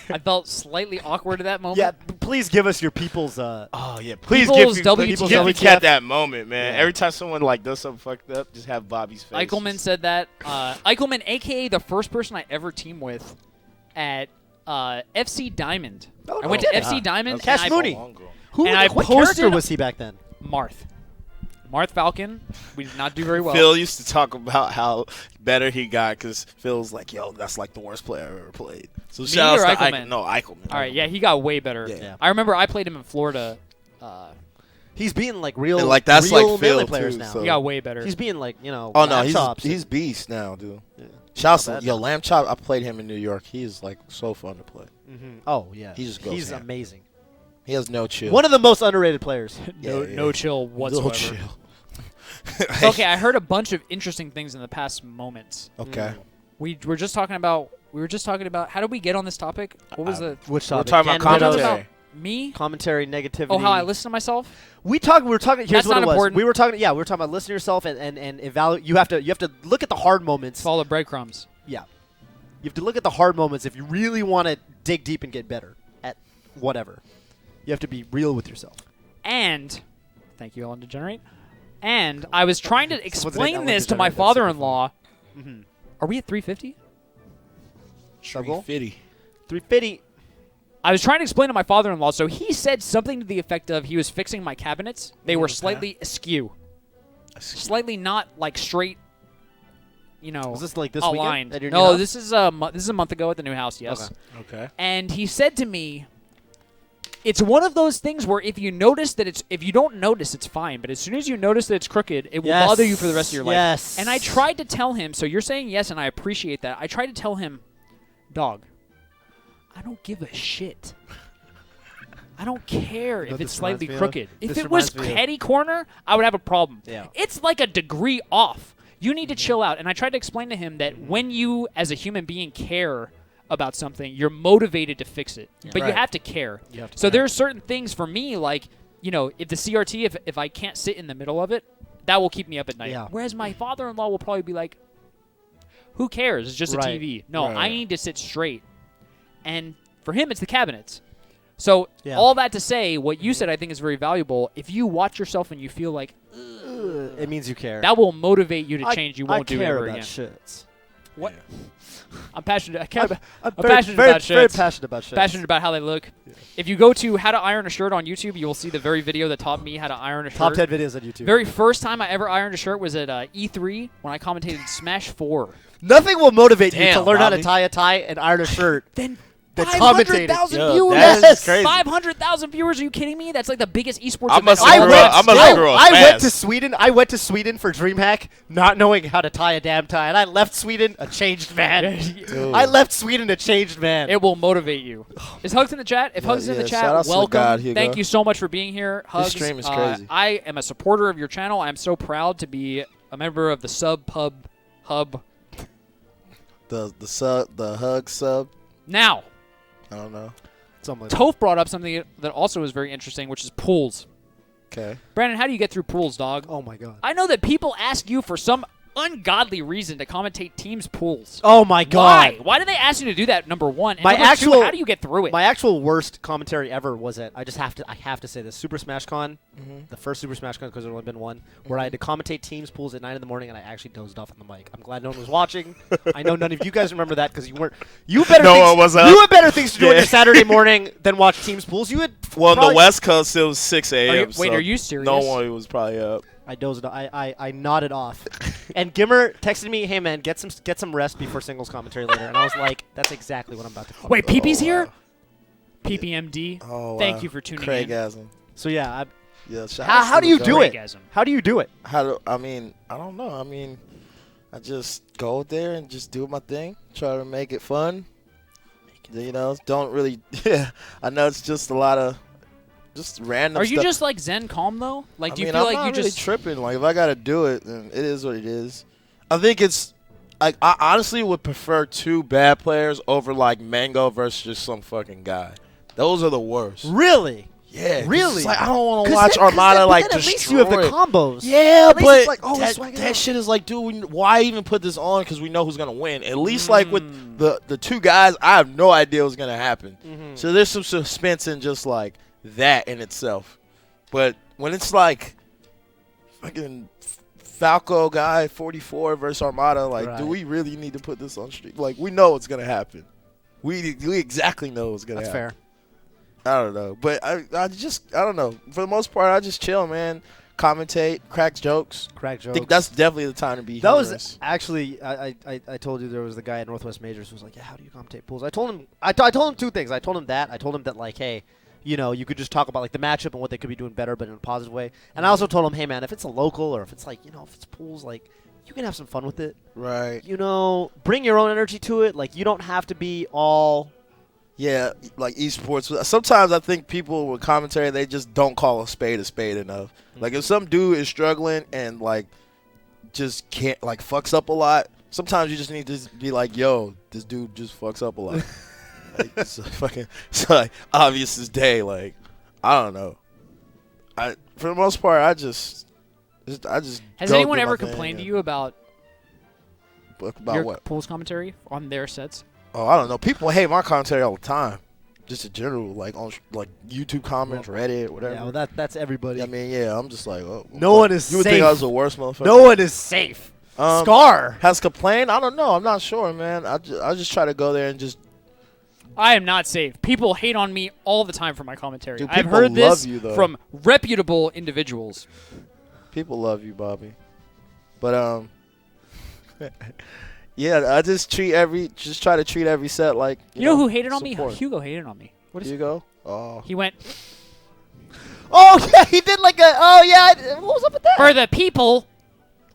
I felt slightly awkward at that moment. Yeah, please give us your people's. Oh yeah, please People's give WTF. Cat that moment, man. Yeah. Every time someone like does something fucked up, just have Bobby's face. Eichelman said that. Eichelman, a.k.a. the first person I ever teamed with at FC Diamond. Oh, I went to okay. FC Diamond. Cash and I- Mooney. Who? And I What character posted- was he back then? Marth Falcon. We did not do very well. Phil used to talk about how better he got because Phil's like, yo, that's like the worst player I've ever played. So Me shout or out to Eichelman? No, Eichelman. All right, yeah, he got way better. Yeah. I remember I played him in Florida. He's being like real. And, like, that's real like Phil, melee players too, now. so- He got way better. He's being like Oh no, laptops he's beast now, dude. Shouts Not to bad. yo Lamb Chop. I played him in New York. He's like so fun to play. Oh yeah, He just goes he's ham. amazing. He has no chill. One of the most underrated players. No chill whatsoever. No chill. Okay, I heard a bunch of interesting things in the past moments. Okay. We were just talking about. How did we get on this topic? What was the? Which We're topic? talking about We're talking commentary. about me. Commentary, negativity. Oh, how I listen to myself. We were talking. Here's That's what not it was. important. We were talking. Yeah, we were talking about listen to yourself and evaluate. You have to look at the hard moments. Follow breadcrumbs. Yeah, you have to look at the hard moments if you really want to dig deep and get better at whatever. You have to be real with yourself. And thank you, Ellen DeGenerate. And I was trying to explain Ellen this to DeGenerate, my that's super father-in-law. Are we at 350? Sub goal? 350. 350. I was trying to explain to my father-in-law, so he said something to the effect of he was fixing my cabinets. They were slightly askew. Slightly not like straight, Was this like this aligned. weekend? At your new No, house? this is a month ago at the new house, yes. Okay. Okay. And he said to me, it's one of those things where if you don't notice, it's fine. But as soon as you notice that it's crooked, it will Yes. bother you for the rest of your life. Yes. And I tried to tell him, so you're saying yes, and I appreciate that. I tried to tell him, dog, I don't give a shit. I don't care if what it's this reminds slightly me of? crooked. If This it was reminds me of- petty corner, I would have a problem. Yeah. It's like a degree off. You need to chill out. And I tried to explain to him that when you, as a human being, care about something, you're motivated to fix it. But you Right. have to care. You have to So care. there are certain things for me, like, if the CRT, if I can't sit in the middle of it, that will keep me up at night. Yeah. Whereas my father-in-law will probably be like, who cares? It's just a Right. TV. No, Right. I need to sit straight. And for him, it's the cabinets. So Yeah. all that to say, what you said I think is very valuable. If you watch yourself and you feel like It means you care. that will motivate you to change, you I won't do it care ever about again. shits. What? I'm passionate. I care about, I'm very, passionate very, about very shirts. passionate about shits. Passionate about how they look. If you go to How to Iron a Shirt on YouTube, you will see the very video that taught me how to iron a shirt. Top 10 videos on YouTube. Very first time I ever ironed a shirt was at E3 when I commentated Smash 4. Nothing will motivate you to Damn, learn how to Bobby. tie a tie and iron a shirt. Then The 500,000 Yo, viewers. that is crazy. 500,000 viewers? Are you kidding me? That's like the biggest esports I event. must of have all grew time. up- I must have grew up I went fast. to Sweden. I went to Sweden for DreamHack, not knowing how to tie a damn tie, and I left Sweden a changed man. Dude. I left Sweden a changed man. It will motivate you. Is Hugs in the chat? If Hugs is in the shout chat, outs to welcome. God, Hugo. Thank you so much for being here, Hugs. stream is crazy. I am a supporter of your channel. I'm so proud to be a member of the hub. The hug sub. Now, I don't know. Something like that. Toph brought up something that also is very interesting, which is pools. Okay. Brandon, how do you get through pools, dog? Oh my god. I know that people ask you for some ungodly reason to commentate teams' pools. Oh my god. Why? Why do they ask you to do that? Number one. And My number two, actual- how do you get through it? My actual worst commentary ever was at I have to say this Super Smash Con, the first Super Smash Con because there's only been one, where I had to commentate teams pools at 9 in the morning and I actually dozed off on the mic. I'm glad no one was watching. I know none of you guys remember that because you weren't. You had better No things, one was up. You had better things to do on Yeah. your Saturday morning than watch teams pools. You had. Well, on probably- the West Coast, it was 6 a.m. Are you- wait, so are you serious? No one was probably up. I dozed. I nodded off, and Gimmer texted me, "Hey man, get some rest before singles commentary later." And I was like, "That's exactly what I'm about to." Call. Wait, PP's here? wow. PPMD. Oh, Thank wow. you for tuning in. Craigasm. So yeah, Yeah. shout How- outs how to do you the do guy. it? Craigasm. how do you do it? I don't know. I mean, I just go there and just do my thing. Try to make it fun. Don't really. Yeah, I know it's just a lot of just random. Are you stuff. just like Zen calm though? Like, do you I'm feel like not you really just tripping? Like, if I gotta do it, then it is what it is. I think it's like I honestly would prefer two bad players over like Mango versus just some fucking guy. Those are the worst. Really? Yeah, 'cause Really? It's like I don't want to watch Armada like at destroy. least you have the combos. Yeah, At least but it's like, oh, that, swag it that out. shit is like, dude, why even put this on? Because we know who's gonna win. At least like with the two guys, I have no idea what's gonna happen. So there's some suspense in just like that in itself. But when it's like fucking Falco guy 44 versus Armada, like, Right. do we really need to put this on stream? Like, we know what's gonna happen. We exactly know what's gonna That's happen. fair. I don't know, but I don't know. For the most part, I just chill, man. Commentate, crack jokes. Crack I jokes. think that's definitely the time to be That humorous. was actually I told you there was the guy at Northwest Majors who was like, yeah, how do you commentate pools? I told him I told him two things. I told him that like, hey, you could just talk about like the matchup and what they could be doing better, but in a positive way. And I also told him, hey man, if it's a local or if it's like if it's pools, like you can have some fun with it. Right. You know, bring your own energy to it. Like, you don't have to be all. Yeah, like esports. Sometimes I think people with commentary, they just don't call a spade enough. Like if some dude is struggling and like just can't like fucks up a lot, sometimes you just need to be like, yo, this dude just fucks up a lot. Like, it's like obvious as day. Like I don't know. For the most part, I just Has anyone ever complained to you about your what? Pools commentary on their sets? Oh, I don't know. People hate my commentary all the time. Just in general, like on like YouTube comments, Reddit, whatever. Yeah, well, that's everybody. I mean, yeah, I'm just like, oh, No one is You would safe. think I was the worst motherfucker. No one is safe. Scar has complained. I don't know. I'm not sure, man. I just try to go there and just. I am not safe. People hate on me all the time for my commentary. Dude, I've people heard this love you, though. from reputable individuals. People love you, Bobby. But yeah, I just try to treat every set like You know who hated on support. me? Hugo hated on me. What is Hugo? Oh. He went Oh yeah, he did like a. Oh yeah, what was up with that? for the people.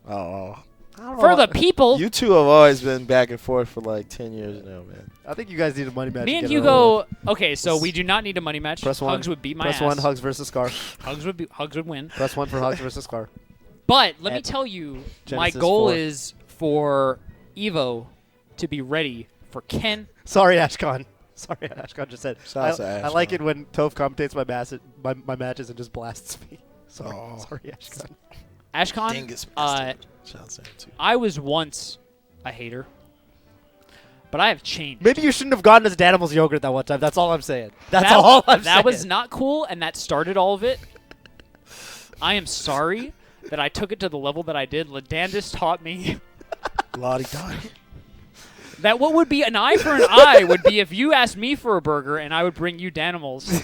Oh. I don't know. For the people. You two have always been back and forth for like 10 years now, man. I think you guys need a money match. Me and to get it over with. Hugo. Okay, so we do not need a money match. Press one. Hugs would beat my Press ass. one. Hugs versus Scar. Hugs would win. Press one for Hugs versus Scar. But let me At tell you, Genesis my goal 4. is for Evo to be ready for Ken. Sorry, Ashcon. Sorry, Ashcon just said. Shouts to I like Ashcon. it when Toph commentates my matches and just blasts me. Sorry, Oh. sorry, Ashcon. Ashcon, Dingus Shouts to him, too. I was once a hater, but I have changed. Maybe you shouldn't have gotten us Danimals yogurt that one time. That's all I'm saying. That's all I'm saying. That was not cool, and that started all of it. I am sorry that I took it to the level that I did. Ladandis taught me Lottie Dottie. that what would be an eye for an eye would be if you asked me for a burger and I would bring you Danimals.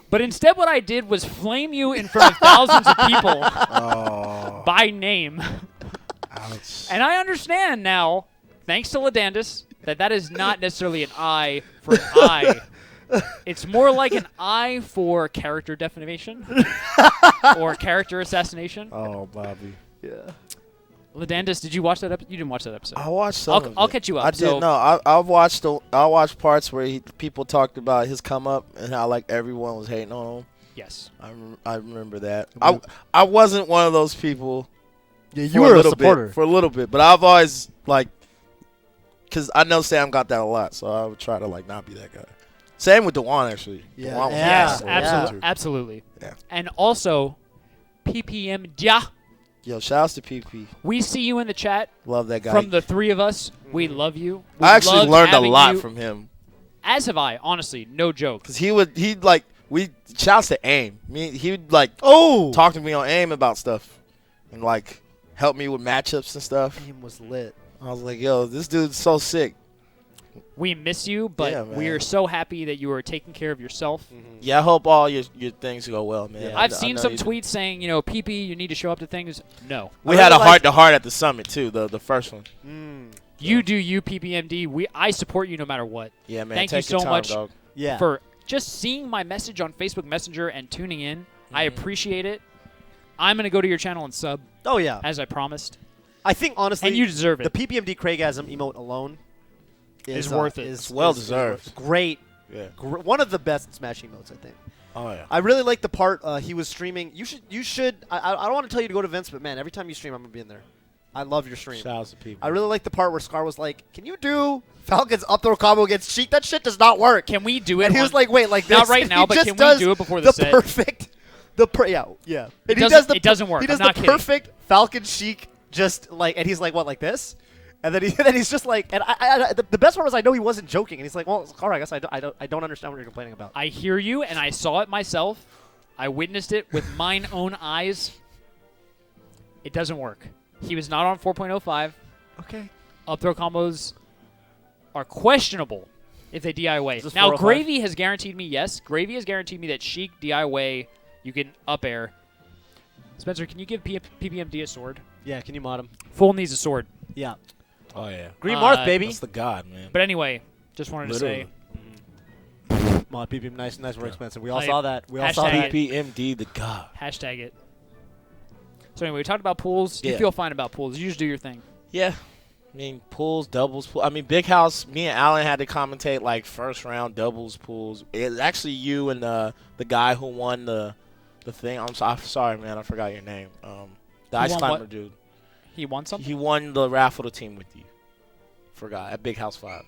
But instead what I did was flame you in front of thousands of people Oh. by name. Ouch. And I understand now, thanks to Ladandis, that is not necessarily an eye for an eye. It's more like an eye for character defamation or character assassination. Oh, Bobby. Yeah. Ladandis, did you watch that episode? You didn't watch that episode. I watched some of I'll it. catch you up. I So- did no. I watched parts where people talked about his come up and how like everyone was hating on him. Yes. I remember that. I wasn't one of those people. Yeah, for you were a little supporter. bit, for a little bit, but I've always like, cause I know Sam got that a lot, so I would try to like not be that guy. Same with Dewan actually. Yeah. Dewan was Yeah. Yes, an Yeah. asshole, absolutely. too. Absolutely. Yeah. And also, PPM Dia. Yo, shouts to PP. We see you in the chat. Love that guy. From the three of us, we love you. We I actually love learned a having lot you, from him. As have I, honestly, no joke. Cause he shouts to AIM. He would like Oh! talk to me on AIM about stuff, and like help me with matchups and stuff. Game was lit. I was like, yo, this dude's so sick. We miss you, but Yeah, man. we are so happy that you are taking care of yourself. Yeah, I hope all your things go well, man. Yeah. I I've know seen some you do. tweets saying, PP, you need to show up to things. No. We I had a really like- heart-to-heart at the summit too, the first one. You do you, PPMD. I support you no matter what. Yeah, man. Thank you take your so time, much dog. Yeah. for just seeing my message on Facebook Messenger and tuning in. I appreciate it. I'm going to go to your channel and sub, Oh, yeah. as I promised. I think, honestly, And you deserve the it. PPMD Craigasm emote alone Is worth it. It's well deserved. Great. Yeah. One of the best Smash emotes, I think. Oh yeah. I really like the part he was streaming. You should. I don't want to tell you to go to events, but man, every time you stream, I'm gonna be in there. I love your stream. Shouts to people. I really like the part where Scar was like, "Can you do Falcon's up throw combo against Sheik? That shit does not work." Can we do it? And he was like, "Wait, like Not this?" right And now, he but just can we does do it before the set? perfect? Yeah. And he doesn't- it doesn't work. He does I'm not the kidding. perfect Falcon Sheik, just like, and he's like, "What, like this?" And then he's just like, and the best part was I know he wasn't joking, and he's like, "Well, Scar, I guess I don't understand what you're complaining about." I hear you, and I saw it myself. I witnessed it with mine own eyes. It doesn't work. He was not on 4.05. Okay. Up throw combos are questionable if they DIY. Is this Now, 405? Gravy has guaranteed me, yes. Gravy has guaranteed me that Sheik DIY, you can up air. Spencer, can you give PPMD a sword? Yeah, can you mod him? Full needs a sword. Yeah. Oh yeah. Green Marth, baby. That's the god, man. But anyway, just wanted to say, Literally. Mod PPM, nice, we're expensive. We all Hype. saw that. We all saw Hashtag that. it. PPMD the god. hashtag it. So anyway, we talked about pools. You Yeah. feel fine about pools. You just do your thing. Yeah. I mean, pools, doubles, pool. I mean, Big House, me and Alan had to commentate, like, first round doubles pools. It's actually you and the guy who won the thing. I'm sorry, man. I forgot your name. The Ice won Climber what? dude. He won something? He won the raffle to team with you. Forgot. At Big House 5.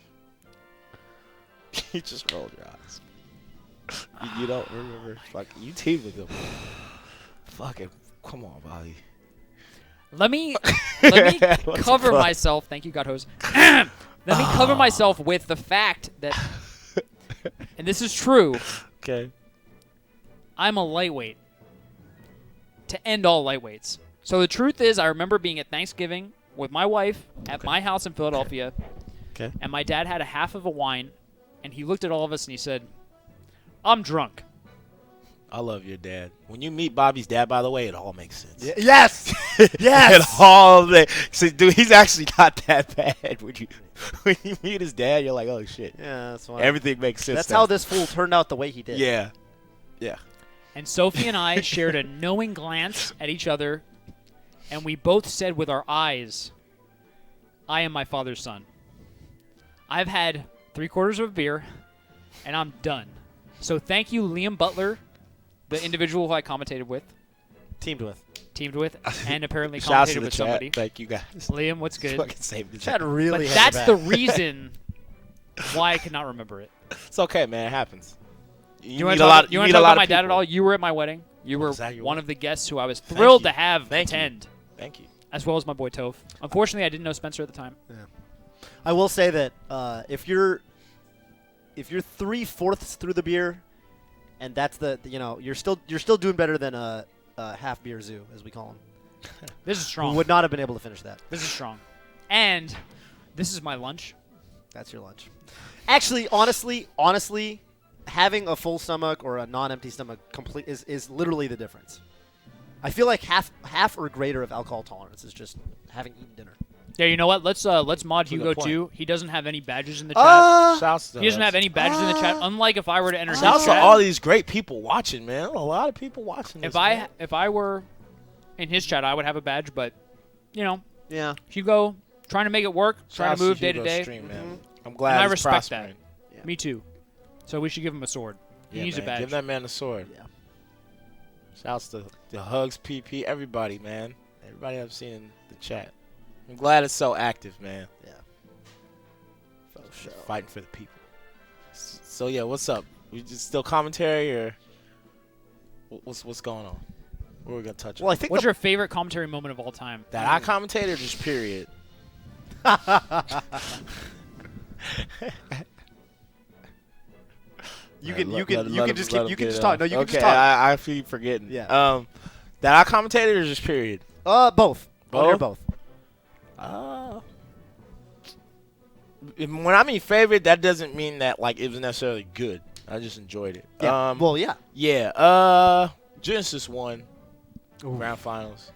You just rolled your eyes. You don't remember. Fuck, you teamed with him. Fucking, come on, Bobby. Let me What's cover the fuck? myself. Thank you, God host. Let me cover myself with the fact that, and this is true, Okay. I'm a lightweight. To end all lightweights. So the truth is, I remember being at Thanksgiving with my wife at my house in Philadelphia, Okay. and my dad had a half of a wine, and he looked at all of us and he said, "I'm drunk." I love your dad. When you meet Bobby's dad, by the way, it all makes sense. Yes. Yes. It all so, dude, he's actually not that bad. When you meet his dad, you're like, oh shit. Yeah, that's why. Everything makes sense. That's now. how this fool turned out the way he did. Yeah. Yeah. And Sophie and I shared a knowing glance at each other, and we both said with our eyes, "I am my father's son." I've had 3/4 of a beer, and I'm done. So thank you, Liam Butler, the individual who I commentated with, Teamed with. and apparently Shouts to commentated the with chat. somebody. Thank you guys. Liam, what's good? Fucking saved the Chad chat. really But had that's the the reason why I cannot remember it. It's okay, man. It happens. You want meet to a lot. talk You about meet a lot of my dad at people. all? You were at my wedding. You were Was that your one wedding? of the guests who I was thrilled you. to have Thank you. attend, Thank you. as well as my boy Toph. Unfortunately, I didn't know Spencer at the time. I will say that if you're 3/4 through the beer, and that's you're still doing better than a half beer zoo, as we call them. This is strong. Would not have been able to finish that. This is strong. And this is my lunch. That's your lunch. Actually, honestly, having a full stomach or a non-empty stomach is literally the difference. I feel like half or greater of alcohol tolerance is just having eaten dinner. Yeah, you know what? Let's mod Good Hugo point. too. He doesn't have any badges in the chat. Shouts to He doesn't have any badges in the chat. Unlike if I were to enter his Shouts to chat. all these great people watching, man. A lot of people watching. This, man. If I were in his chat, I would have a badge. But Yeah. Hugo trying to make it work, trying Shouts to move day to Hugo's day. stream, man. I'm And glad I he's respect prospering. Yeah. Me too. So we should give him a sword. He Yeah, needs man. a badge. Give that man a sword. Yeah. Shouts to the Hugs, PP, everybody, man. Everybody I've seen in the chat. I'm glad it's so active, man. Yeah. Fighting for the people. So yeah, what's up? We just still commentary or what's going on? What are we gonna touch Well, I on? think What's your favorite commentary moment of all time? That I commentated or just period? you Let can him just get talk. it No, you off. can just Okay, talk. I feel forgetting. Yeah. That I commentated or just period? Both. I wanna hear Both? both. When I mean favorite, that doesn't mean that like it was necessarily good. I just enjoyed it. Yeah. Well, yeah. Yeah. Genesis won grand finals.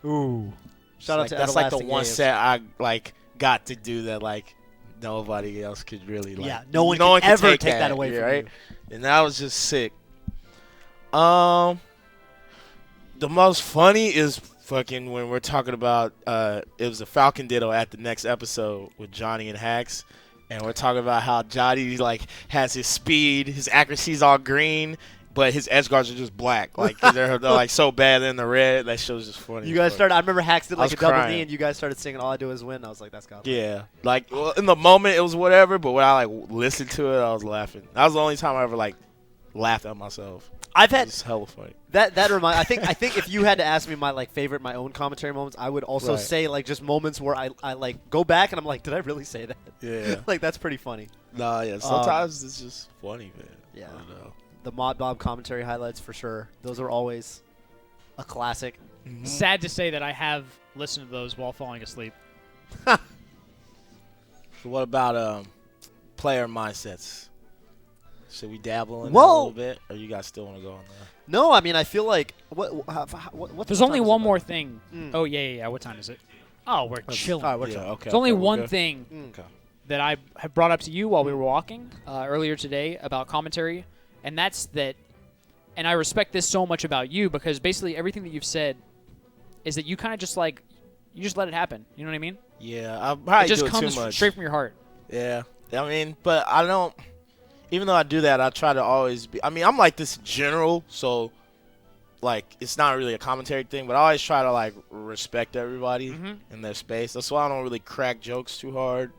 Ooh. Shout out to That's like the Everlasting one A's. set I like got to do that like nobody else could really like. Yeah, no one can ever take that away from right? you. And that was just sick. The most funny is fucking when we're talking about it was a Falcon Ditto at the next episode with Johnny and Hax, and we're talking about how Johnny like has his speed, his accuracy's all green, but his edge guards are just black. Like they're like so bad in the red. That show's just funny. You guys started. I remember Hax did I was like a double crying. knee, and you guys started singing "All I Do Is Win." I was like, "That's God." Yeah, like well, in the moment it was whatever, but when I like listened to it, I was laughing. That was the only time I ever like laughed at myself. I've had It's hella funny. that remind. I think if you had to ask me my like favorite, my own commentary moments, I would also Right. say like just moments where I like go back and I'm like, did I really say that? Yeah. Like that's pretty funny. Nah, yeah. Sometimes it's just funny, man. Yeah. I don't know. The Mod Bob commentary highlights for sure. Those are always a classic. Sad to say that I have listened to those while falling asleep. So what about player mindsets? Should we dabble in that a Whoa. little bit, or you guys still want to go on there? No, I mean I feel like what There's only time is one it, more bud? thing. Mm. Oh, yeah. What time is it? Oh, we're chilling. All right, we're Yeah, chilling. okay. There's only okay, we're one good? thing Mm. Okay. that I have brought up to you while we were walking earlier today about commentary, and that's that. And I respect this so much about you because basically everything that you've said is that you kind of just like you just let it happen. You know what I mean? Yeah, I probably It just do it comes too much. straight from your heart. Yeah, I mean, but I don't. Even though I do that, I try to always be. I mean, I'm like this in general, so like it's not really a commentary thing, but I always try to like respect everybody in their space. That's why I don't really crack jokes too hard.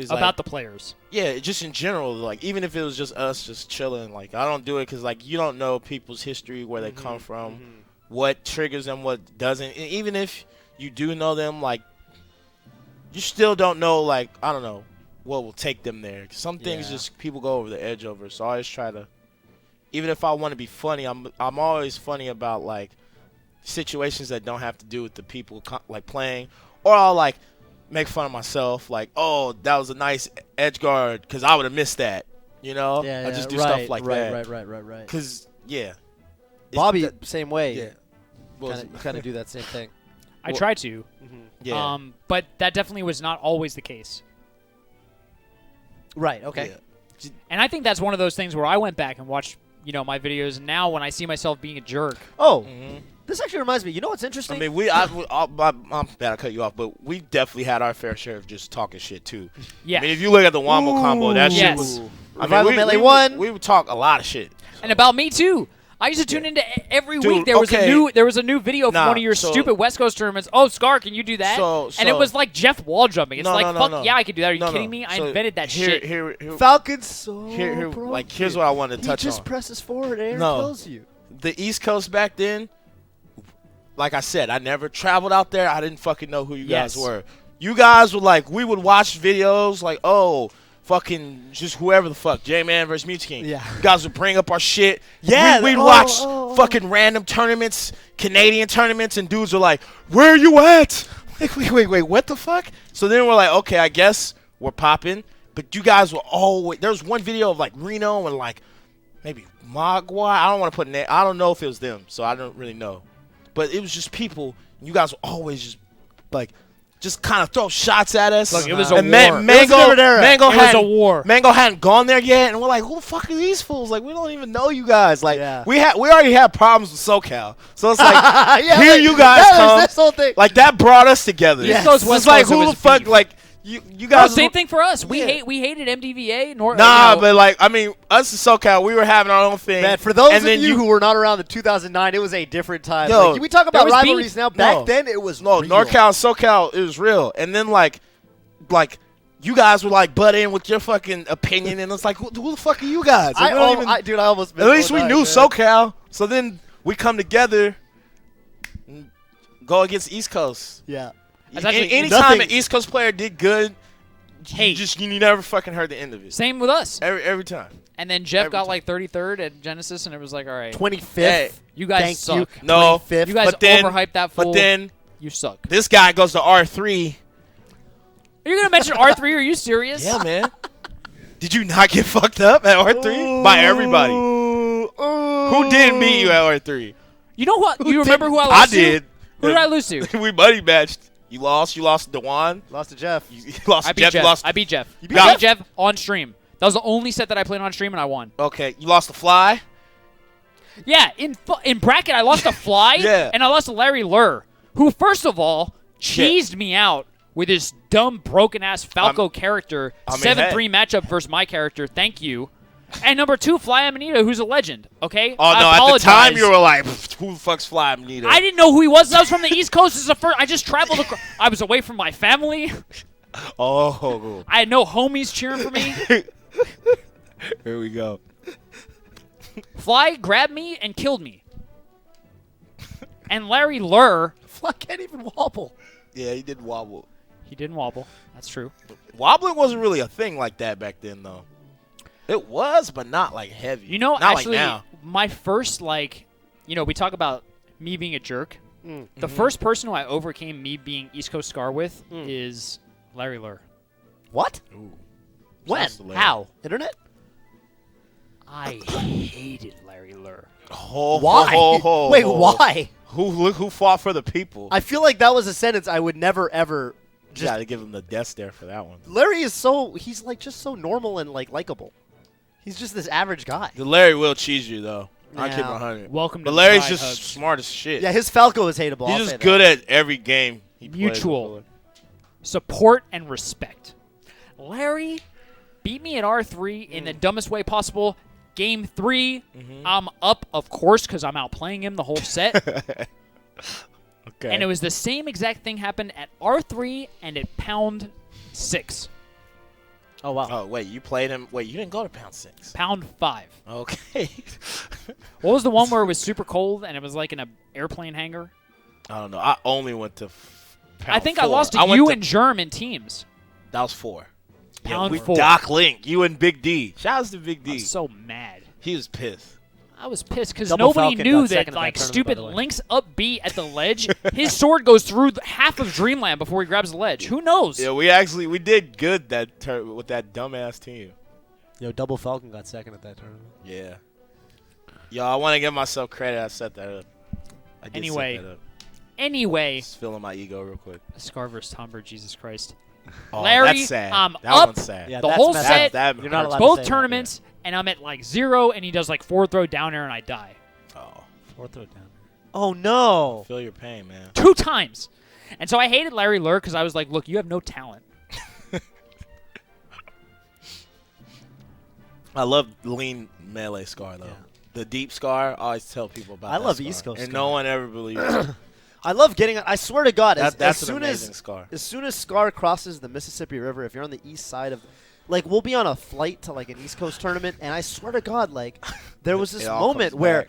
About the players. Yeah, just in general, like even if it was just us just chilling, like I don't do it because like you don't know people's history, where they come from, what triggers them, what doesn't. And even if you do know them, like you still don't know, like I don't know what will take them there. Some things just people go over the edge over. So I always try to, even if I want to be funny, I'm always funny about like situations that don't have to do with the people like playing, or I'll like make fun of myself, like, oh, that was a nice edge guard because I would have missed that, you know? Yeah, I just do stuff like that. Right. Because, yeah. Bobby, same way. Yeah. Kind of do that same thing. I try to. Yeah. But that definitely was not always the case. Right, okay. Yeah. And I think that's one of those things where I went back and watched, my videos, and now when I see myself being a jerk. Oh, this actually reminds me. You know what's interesting? I mean, I'm bad I cut you off, but we definitely had our fair share of just talking shit, too. Yeah. I mean, if you look at the Wombo combo, that shit yes. was... Revival Melee 1. We would talk a lot of shit. And about me, too. I used to tune into every Dude, week. There was a new video from one of your stupid West Coast tournaments. Oh, Scar, can you do that? And it was like Jeff wall jumping. It's fuck yeah, I can do that. Are you kidding me? I invented that shit. Falcon's so here's what I wanted to touch on. He just presses forward and kills you. The East Coast back then, like I said, I never traveled out there. I didn't fucking know who you guys were. You guys were like, we would watch videos like, oh, fucking just whoever the fuck, J-Man versus Mute King. Yeah. You guys would bring up our shit. Yeah. We'd watch fucking random tournaments, Canadian tournaments, and dudes were like, where are you at? Wait, what the fuck? So then we're like, okay, I guess we're popping. But you guys were always, there was one video of like Reno and like maybe Magua. I don't want to put name. I don't know if it was them, so I don't really know. But it was just people. You guys were always just like, just kind of throw shots at us. Look, it was a and war. Mango It was a war. Mango hadn't gone there yet, and we're like, who the fuck are these fools? Like, we don't even know you guys. Like, Yeah. we already had problems with SoCal, so it's like, here you guys come. This whole thing. Like that brought us together. Yes. East Coast, West It's like, Coast, it who the was fuck? beef. Like, you Oh, guys. same thing for us. Yeah. We hated MDVA. But like, I mean, us in SoCal, we were having our own thing. Man, for those and of then you who were not around in 2009, it was a different time. Yo, like, we talk about was rivalries beef. now. Back No. then, it was No, real. NorCal, SoCal, it was real. And then like you guys would like butt in with your fucking opinion, and it's like, who the fuck are you guys? Like, we don't even- I almost missed at least we 09, knew man. SoCal. So then we come together, and go against East Coast. Yeah. That's actually Anytime nothing- an East Coast player did good, Hate. you never fucking heard the end of it. Same with us. Every time. And then Jeff Every got time. like 33rd at Genesis, and it was like, all right, 25th. Hey, you guys Thank suck. you. No. 25th. You guys But then- overhyped that fool. But then you suck. this guy goes to R3. Are you gonna mention R3? Are you serious? Yeah, man. Did you not get fucked up at R3 by everybody? Who did beat you at R3? You know what? You remember who I I lost to? did. Who did I lose to? We buddy matched. You lost to Dewan. Lost to Jeff. You lost I to beat Jeff. Jeff. You lost. I beat Jeff. You beat I Jeff? beat Jeff on stream. That was the only set that I played on stream, and I won. Okay, you lost to Fly. Yeah, in bracket, I lost to Fly, Yeah. and I lost to Larry Lur, who, first of all, cheesed me out with his dumb, broken-ass Falco character, I mean, 7-3 matchup versus my character. Thank you. And number 2, Fly Amanita, who's a legend, okay? Oh, no, I at the time apologize. you were like, who the fuck's Fly Amanita? I didn't know who he was. I was from the East Coast. This is the first. I just traveled. I was away from my family. Oh. I had no homies cheering for me. Here we go. Fly grabbed me and killed me. And Larry Lur, Fly can't even wobble. Yeah, he did wobble. he didn't wobble. That's true. Wobbling wasn't really a thing like that back then, though. It was, but not like heavy. You know, not actually, like now. my first, we talk about me being a jerk. The first person who I overcame me being East Coast Scar with is Larry Lur. What? Ooh. When? Sounds hilarious. How? Internet? I hated Larry Lur. Why? Wait, why? Who fought for the people? I feel like that was a sentence I would never, ever Just got to give him the death stare for that one. Larry is he's like just so normal and like likable. He's just this average guy. The Larry will cheese you, though. I keep Yeah. 100. Welcome to But the Larry's side just hugs. smart as shit. Yeah, his Falco is hateable. He's I'll say just good that. at every game he plays. Mutual support and respect. Larry beat me at R3 in the dumbest way possible. Game 3, I'm up, of course, because I'm outplaying him the whole set. Okay. And it was the same exact thing happened at R3 and at pound 6. Oh, wow. Oh, wait, you played him. Wait, you didn't go to pound 6. Pound 5. Okay. What was the one where it was super cold and it was like in an airplane hangar? I don't know. I only went to pound I think 4. I lost to went you and Germ in teams. That was 4. Pound we 4. Doc Link, you and Big D. Shout out to Big D. I'm so mad. He was pissed. I was pissed because Double nobody Falcon knew got that second at that like tournament, stupid by the way. Link's up B at the ledge. His sword goes through half of Dreamland before he grabs the ledge. Who knows? Yeah, we did good with that dumbass team. Yo, Double Falcon got second at that tournament. Yeah. Yo, I want to give myself credit. I set that up. I did Anyway. set that up. Anyway, Just feeling my ego real quick. Scar versus Tomber, Jesus Christ. Oh, Larry, that's sad. I'm that up. one's sad. Yeah, The that's whole messed set, up. that You're not hurts. allowed to Both say that. tournaments, and I'm at like 0, and he does like 4 throw down air, and I die. Oh, Fourth throw down. Oh, no. feel your pain, man. 2 times. And so I hated Larry Lurr because I was like, look, you have no talent. I love lean melee Scar though. Yeah. The deep Scar, I always tell people about. I that love Scar. East Coast and Scar. no one ever believes it. I love getting. I swear to God, as That's an soon amazing as Scar. as soon as Scar crosses the Mississippi River, if you're on the east side of, like, we'll be on a flight to like an East Coast tournament, and I swear to God, like, there was this It all moment comes where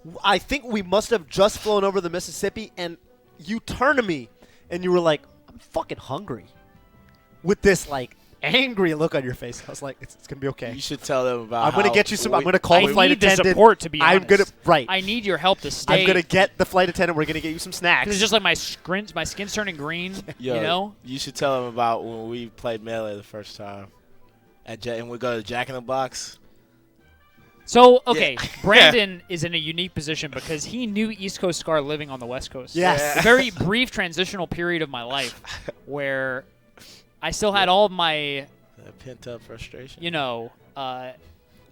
back. I think we must have just flown over the Mississippi, and you turned to me, and you were like, "I'm fucking hungry," with this like angry look on your face. I was like, "It's gonna be okay. You should tell them about. I'm gonna how get you some. I'm we- gonna call I the flight need the attendant. support, to be I'm honest. gonna right. I need your help to stay. I'm gonna get the flight attendant. We're gonna get you some snacks. 'Cause it's just like my skin's turning green, Yo, you know? You should tell them about when we played melee the first time, and we go to Jack in the Box. So, okay, Brandon is in a unique position because he knew East Coast Scar living on the West Coast. Yes. A very brief transitional period of my life where I still had all of my, Pent up frustration. Uh,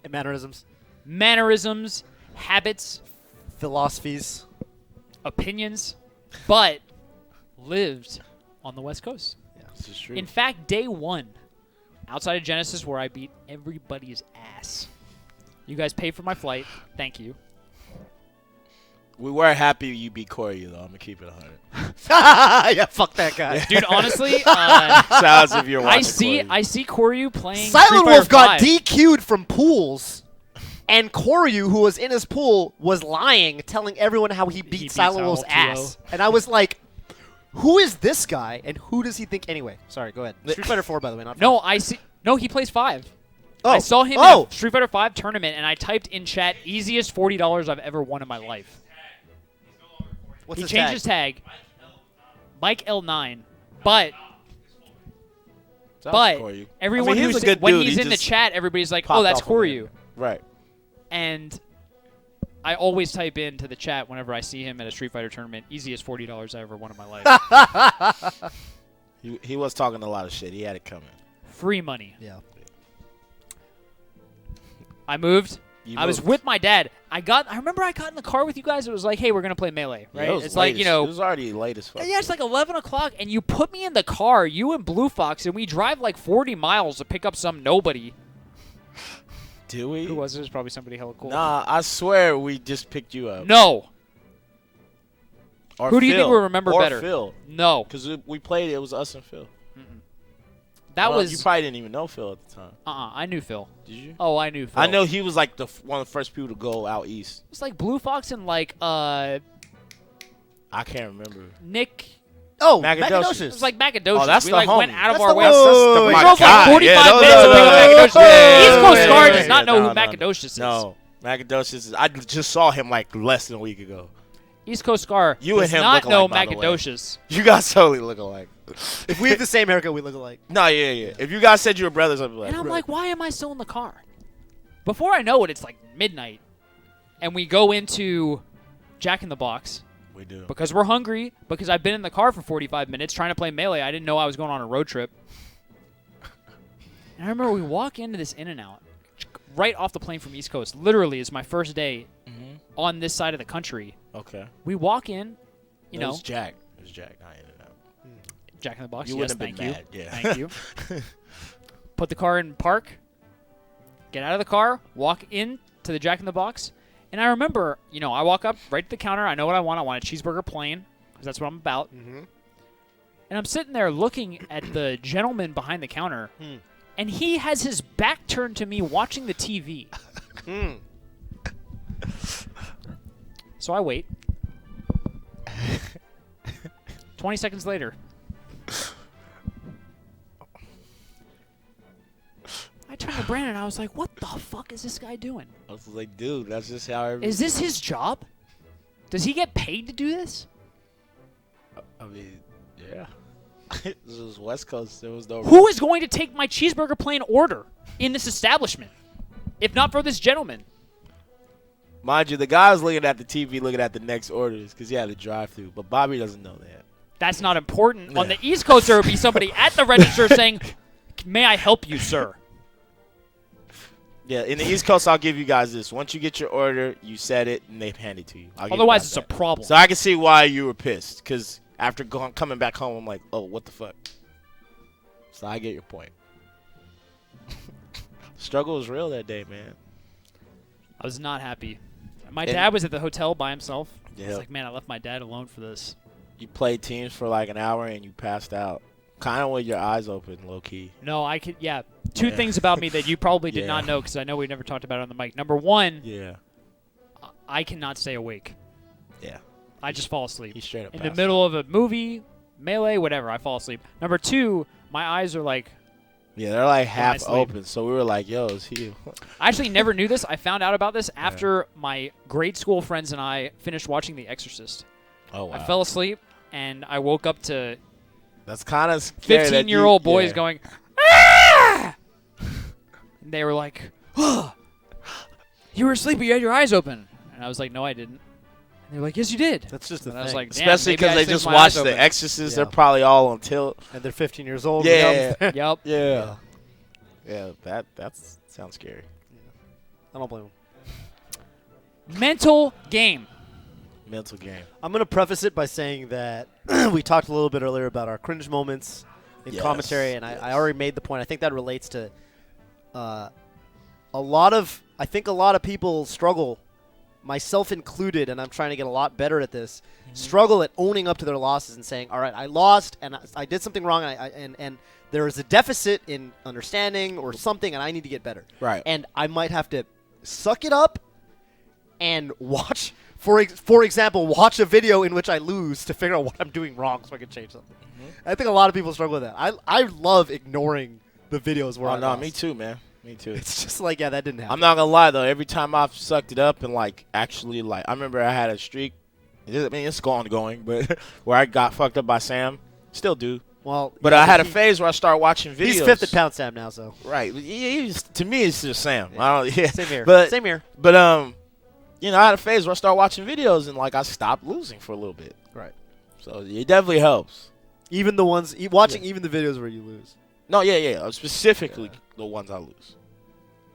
mannerisms, mannerisms, habits, philosophies. opinions, but lived on the West Coast. This is true. In fact, day 1, outside of Genesis, where I beat everybody's ass. You guys paid for my flight. Thank you. We were happy you beat Corey, though. I'm gonna keep it 100. Yeah, fuck that guy. Dude, honestly, Sounds if you're watching. I see Koryu playing Silent Street Wolf got Fighter 5. DQ'd from pools, and Koryu, who was in his pool, was lying, telling everyone how he beat Silent Wolf's ass. And I was like, who is this guy, and who does he think? Anyway, sorry, go ahead. Street Fighter 4, by the way, not 5. No, I see. No, he plays 5. Oh. I saw him Oh. in a Street Fighter 5 tournament, and I typed in chat, easiest $40 I've ever won in my life. What's He his changed tag? his tag. Mike L9. But everyone he's who's a good when dude. he's He in the just chat, everybody's like, popped "Oh, that's off of Koryu." Right. And I always type into the chat whenever I see him at a Street Fighter tournament, easiest $40 I ever won in my life. He was talking a lot of shit. He had it coming. Free money. Yeah. I moved. You I was moved. with my dad. I remember I got in the car with you guys. It was like, hey, we're gonna play Melee, Yeah, right? it was It's late like, you as- know, It was already late as fuck. yeah, it's like 11 o'clock, and you put me in the car, you and Blue Fox, and we drive like 40 miles to pick up some nobody. Do we? Who was it? It was probably somebody hella cool. Nah, I swear we just picked you up. No. Or Who do you think Phil. will remember or better? Phil. No. Because we played it was us and Phil. That Well, was. You probably didn't even know Phil at the time. I knew Phil. Did you? Oh, I knew Phil. I know he was like one of the first people to go out east. It's like Blue Fox and like I can't remember. Nick. Oh, Macadocious. Macadocious. It was like Macadocious. Oh, that's we the like went homie. out of That's our the way. one- That's We my drove guy. like 45 Yeah, minutes to pick up Macadocious. yeah, East Coast yeah, Scar yeah, does not know no, who no. Macadocious is. No, Macadocious is. I just saw him like less than a week ago. East Coast Scar You and does him not look know alike, by the way. Macadocious. You guys totally look alike. If we have the same haircut, we look alike. No, yeah. If you guys said you were brothers, I'd be like, And I'm like, why am I still in the car? Before I know it, it's like midnight. And we go into Jack in the Box we do. because we're hungry, because I've been in the car for 45 minutes trying to play Melee. I didn't know I was going on a road trip. And I remember we walk into this In-N-Out right off the plane from East Coast. Literally, it's my first day on this side of the country. Okay. We walk in, you It know, was Jack. It was Jack. I ended up. Jack in the Box. You Yes, wouldn't have thank been you. mad, yeah. Thank you. Put the car in park. Get out of the car. Walk in to the Jack in the Box. And I remember, you know, I walk up right to the counter. I know what I want. I want a cheeseburger plain because that's what I'm about. Mm-hmm. And I'm sitting there looking at the gentleman behind the counter, and he has his back turned to me watching the TV. So I wait. 20 seconds later. I turned to Brandon and I was like, what the fuck is this guy doing? I was like, dude, that's just how every. Is this his job? Does he get paid to do this? I mean, yeah. This was West Coast. There was no. Who is going to take my cheeseburger plain order in this establishment, if not for this gentleman? Mind you, the guy was looking at the TV, looking at the next orders because he had a drive-through. But Bobby doesn't know that. That's not important. On the East Coast, there would be somebody at the register saying, may I help you, sir? Yeah, in the East Coast, I'll give you guys this. Once you get your order, you set it, and they hand it to you. Otherwise, it's a problem. So I can see why you were pissed because after coming back home, I'm like, oh, what the fuck? So I get your point. Struggle was real that day, man. I was not happy. My dad was at the hotel by himself. I Yeah. was like, man, I left my dad alone for this. You played teams for like an hour, and you passed out. Kind of with your eyes open, low-key. No, I could, yeah. Two things about me that you probably did Yeah. not know because I know we never talked about it on the mic. Number one, Yeah. I cannot stay awake. Yeah. I just fall asleep. He straight up In the passed middle of a movie, melee, whatever, I fall asleep. Number two, my eyes are like, Yeah, they're like half sleep. open. So we were like, yo, it's you. I actually never knew this. I found out about this after my grade school friends and I finished watching The Exorcist. Oh, wow. I fell asleep and I woke up to That's kind of scary. 15-year-old boys going, ah! And they were like, oh, you were asleep, but you had your eyes open. And I was like, no, I didn't. And they were like, yes, you did. That's just the And thing. I was like, damn, Especially maybe because I they slept just with my watched eyes The open. Exorcist. Yeah. They're probably all on tilt. And they're 15 years old. Yeah. Yep. Yeah. Yeah, that sounds scary. I don't blame them. Mental game. Mental game. I'm going to preface it by saying that we talked a little bit earlier about our cringe moments in Yes, commentary, and yes. I already made the point. I think that relates to I think a lot of people struggle, myself included, and I'm trying to get a lot better at this, struggle at owning up to their losses and saying, all right, I lost, and I did something wrong, and there is a deficit in understanding or something, and I need to get better. Right. And I might have to suck it up and watch, for example, watch a video in which I lose to figure out what I'm doing wrong so I can change something. I think a lot of people struggle with that. I love ignoring the videos where I no, lost. me too, man. Me too. It's just like, yeah, that didn't happen. I'm not gonna lie though. Every time I've sucked it up and like actually like, I remember I had a streak. I mean, it's going, but where I got fucked up by Sam, still do. Well, But yeah, I had a phase where I started watching videos. He's fifth at Pound Sam now, so. Right. To me, it's just Sam. I don't. Yeah. Same here. But Same here. But you know, I had a phase where I started watching videos and like I stopped losing for a little bit. Right. So it definitely helps. Even the ones watching, even the videos where you lose. No, yeah. Specifically the ones I lose.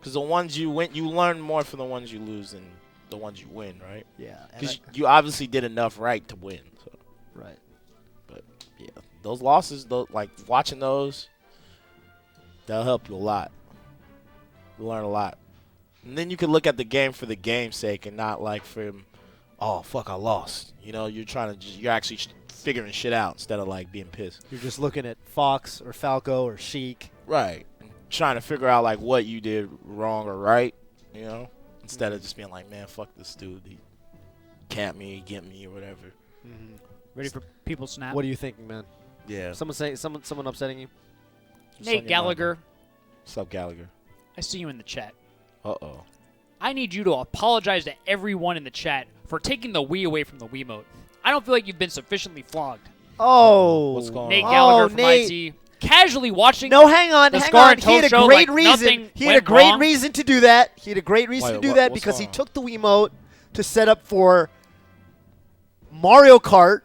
Because the ones you win, you learn more from the ones you lose than the ones you win, right? Yeah. Because you obviously did enough right to win. So. Right. But yeah, those losses, like watching those, that'll help you a lot. You learn a lot, and then you can look at the game for the game's sake and not like from, oh fuck, I lost. You know, you're actually figuring shit out instead of like being pissed. You're just looking at Fox or Falco or Sheik. Right. Trying to figure out like what you did wrong or right, you know, instead of just being like, man, fuck this dude, he camped me, get me, or whatever. Mm-hmm. Ready for people snap? What are you thinking, man? Yeah. Someone upsetting you? Nate Gallagher, What's up, Gallagher? I see you in the chat. Uh-oh. I need you to apologize to everyone in the chat for taking the Wii away from the Wiimote. I don't feel like you've been sufficiently flogged. Oh. What's going Nate on? Gallagher from Nate. IT. Casually watching. No, hang on, The hang Scar on. and He had Toph a show, great like, reason. nothing He had a went great wrong. reason to do that. He had a great reason Wait, to do what- that what's because he going on? took the Wiimote to set up for Mario Kart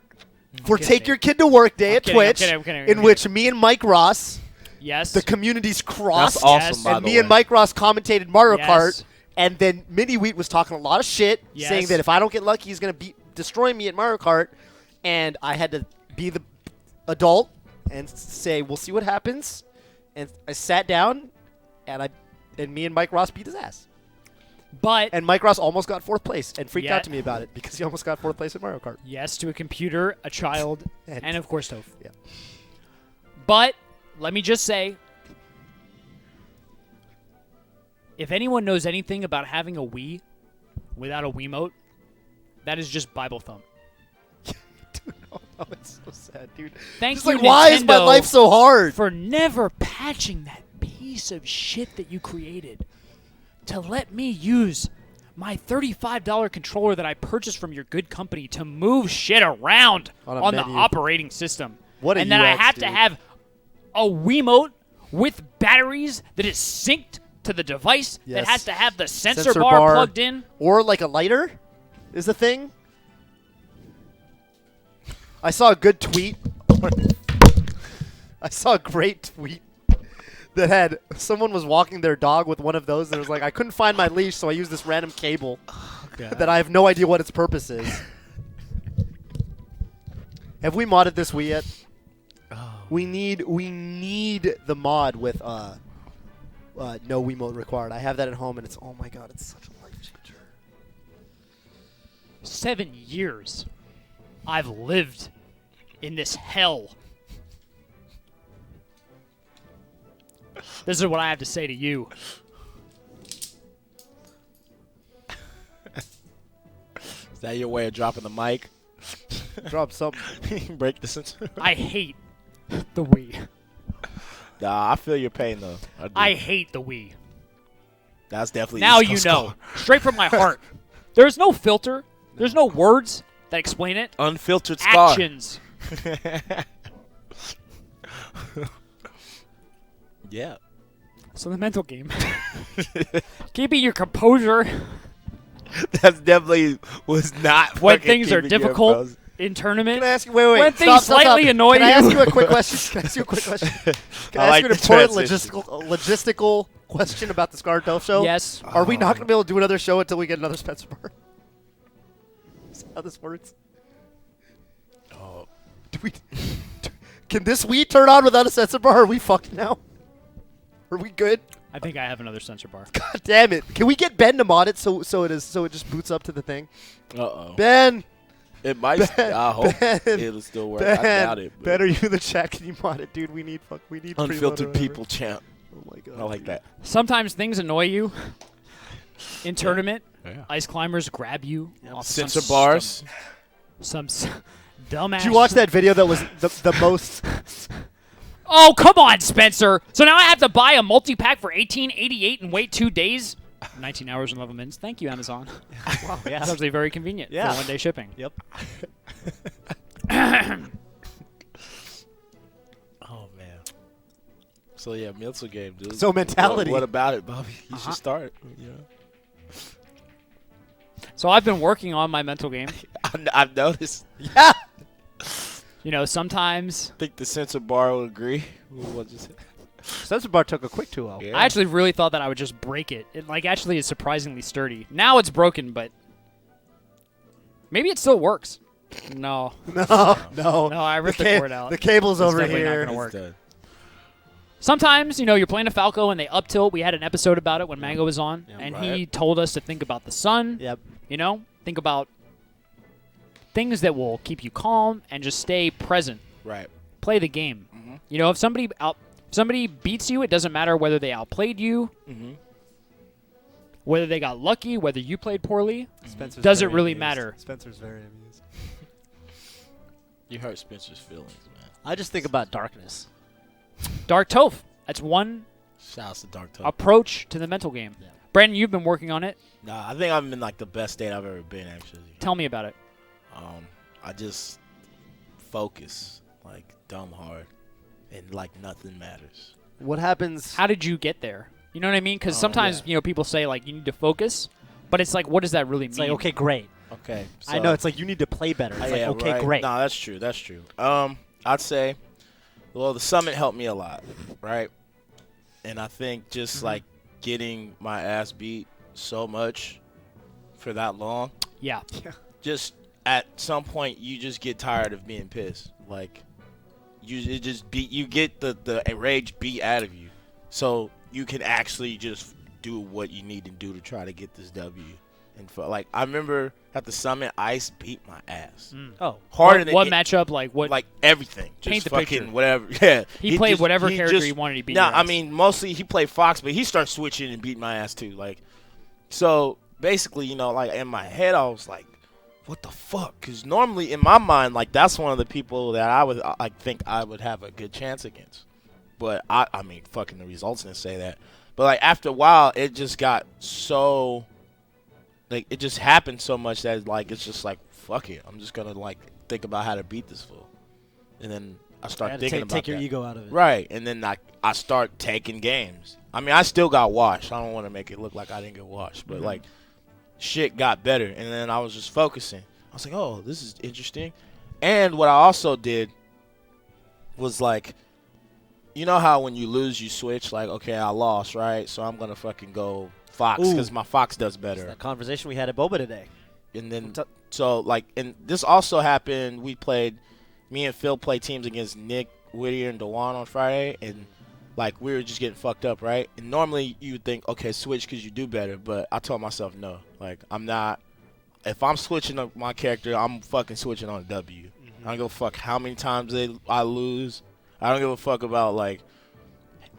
for kidding, Take Nate. Your Kid to Work Day I'm at kidding, I'm Twitch, kidding, I'm kidding, I'm in kidding. which me and Mike Ross, Yes. the communities crossed, That's awesome, Yes. by and the me way. and Mike Ross commentated Mario Yes. Kart, And then Mini Wheat was talking a lot of shit, saying that if I don't get lucky, he's going to destroy me at Mario Kart. And I had to be the adult and say, we'll see what happens. And I sat down, and me and Mike Ross beat his ass. And Mike Ross almost got 4th place and freaked out to me about it because he almost got 4th place at Mario Kart. Yes, to a computer, a child, and of course Toph. Yeah. But let me just say, if anyone knows anything about having a Wii without a Wiimote, that is just Bible thump. Dude, oh, it's so sad, dude. Thank you, you, why is my Nintendo, life so hard? For never patching that piece of shit that you created to let me use my $35 controller that I purchased from your good company to move shit around on the operating system. What a and then UX, I have dude. to have a Wiimote with batteries that is synced to the device that has to have the sensor bar plugged in. Or like a lighter is the thing. I saw a good tweet. I saw a great tweet that had someone was walking their dog with one of those and it was like, I couldn't find my leash, so I used this random cable that I have no idea what its purpose is. Have we modded this Wii yet? Oh. We need the mod with no Wiimote required. I have that at home and it's, oh my god, it's such a life changer. 7 years I've lived in this hell. This is what I have to say to you. Is that your way of dropping the mic? Drop something. Break the sensor. I hate the Wii. Nah, I feel your pain though. I hate the Wii. That's definitely now you know. Straight from my heart. There's no filter. There's no words that explain it. Unfiltered Scar. Actions. Yeah. So the mental game. Keeping your composure That definitely was not when fucking things are keeping your difficult pros. in tournament. Can I ask you, wait, When stop, things stop, slightly stop. annoy Can I you. ask you a quick question? Can I ask you a quick question? Can I ask like you an the important transition. logistical question about the Scar Toph show? Yes. Are we not going to be able to do another show until we get another Spencer bar? Is that how this works? Oh. Can this Wii turn on without a sensor bar? Are we fucked now? Are we good? I think I have another sensor bar. God damn it! Can we get Ben to mod it so it just boots up to the thing? Uh-oh. Ben, It might. I hope Ben, it'll still work. I doubt it. but Ben, are you in the chat? Can you mod it, dude? We need Unfiltered preload or people champ. whatever. Oh my god! I like dude. that. Sometimes things annoy you in tournament. Yeah. Ice climbers grab you off some Sensor bars. dumbass. Did you watch that video that was the most? Oh, come on, Spencer. So now I have to buy a multi-pack for $18.88 and wait 2 days? 19 hours and 11 minutes. Thank you, Amazon. Wow, yeah. That's actually very convenient Yeah. for one-day shipping. Yep. Oh man. So yeah, mental game, dude. So mentality. What about it, Bobby? You should start. You know. So I've been working on my mental game. I've noticed. Yeah. You know, sometimes I think the sensor bar will agree with what you said. Sensor bar took a quick 2-0. Yeah. I actually really thought that I would just break it. It actually is surprisingly sturdy. Now it's broken, but maybe it still works. No. No. No, I ripped the cord out. The cable's It's over definitely not here. gonna work. It's done. Sometimes, you're playing a Falco and they up tilt. We had an episode about it when Mango was on, and he Right. told us to think about the sun. Yep. Think about things that will keep you calm and just stay present. Right. Play the game. If somebody beats you, it doesn't matter whether they outplayed you, whether they got lucky, whether you played poorly. Spencer's Does it very really amused. matter? Spencer's very amused. You hurt Spencer's feelings, man. I just think about darkness. Dark Toph. That's one Shouts to Dark Toph. approach to the mental game. Yeah. Brandon, you've been working on it. Nah, I think I'm in like the best state I've ever been, actually. Tell me about it. I just focus like dumb hard, and like nothing matters. What happens? How did you get there? You know what I mean? Because Oh, sometimes, yeah. people say, like, you need to focus, but it's like, what does that really It's mean? like, okay, great. Okay. I know. It's like you need to play better. It's like, yeah, okay, right. great. No, that's true. That's true. I'd say, well, the summit helped me a lot, right? And I think just like getting my ass beat so much for that long. Yeah. Just at some point, you just get tired of being pissed. Like, you get the rage beat out of you, so you can actually just do what you need to do to try to get this W. And like, I remember at the summit, Ice beat my ass. Oh, Harder than What matchup? Like what? like everything. Paint Just the fucking picture. whatever. Yeah. He played just- whatever character just- he wanted to beat. Nah, your I ass. mean, mostly he played Fox, but he started switching and beating my ass too. Like, so basically, you know, like in my head, I was like, what the fuck? Because normally in my mind, like that's one of the people that I would like think I would have a good chance against. But I mean, fucking the results didn't say that. But like after a while, it just got so, like it just happened so much that like it's just like fuck it. I'm just gonna like think about how to beat this fool, and then I start thinking about take your that. ego out of it. Right, and then I start taking games. I mean, I still got washed. I don't want to make it look like I didn't get washed, but like shit got better, and then I was just focusing. I was like, oh, this is interesting. And what I also did was like, you know how when you lose, you switch. Like, okay, I lost, right? So I'm gonna fucking go Fox because my Fox does It's better. that conversation we had at Boba today. And then so like, and this also happened. Me and Phil played teams against Nick, Whittier, and Dewan on Friday, and like we were just getting fucked up, right? And normally you would think, okay, switch because you do better, but I told myself no. Like I'm not. If I'm switching up my character, I'm fucking switching on a W. I don't give a fuck how many times I lose. I don't give a fuck about like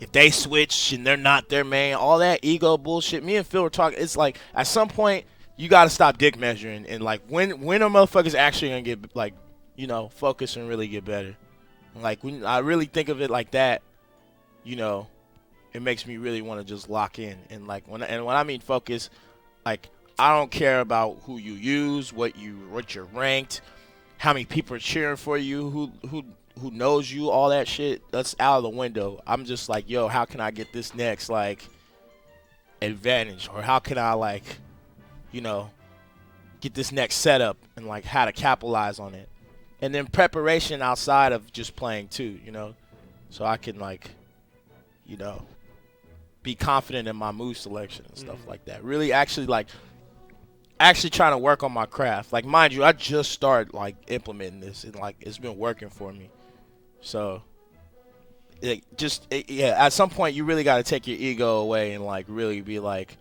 if they switch and they're not their main, all that ego bullshit. Me and Phil were talking. It's like at some point you got to stop dick measuring and like when a motherfucker's actually gonna get like, you know, focus and really get better. Like when I really think of it like that, you know, it makes me really want to just lock in and like when I mean focus, like I don't care about who you use, what you're ranked, how many people are cheering for you, who knows you, all that shit. That's out of the window. I'm just like, yo, how can I get this next like advantage, or how can I like, you know, get this next setup and like how to capitalize on it, and then preparation outside of just playing too, you know, so I can like, you know, be confident in my move selection and stuff like that. Really, actually trying to work on my craft. Like, mind you, I just started like implementing this, and like it's been working for me. So, yeah, at some point you really got to take your ego away and like really be like,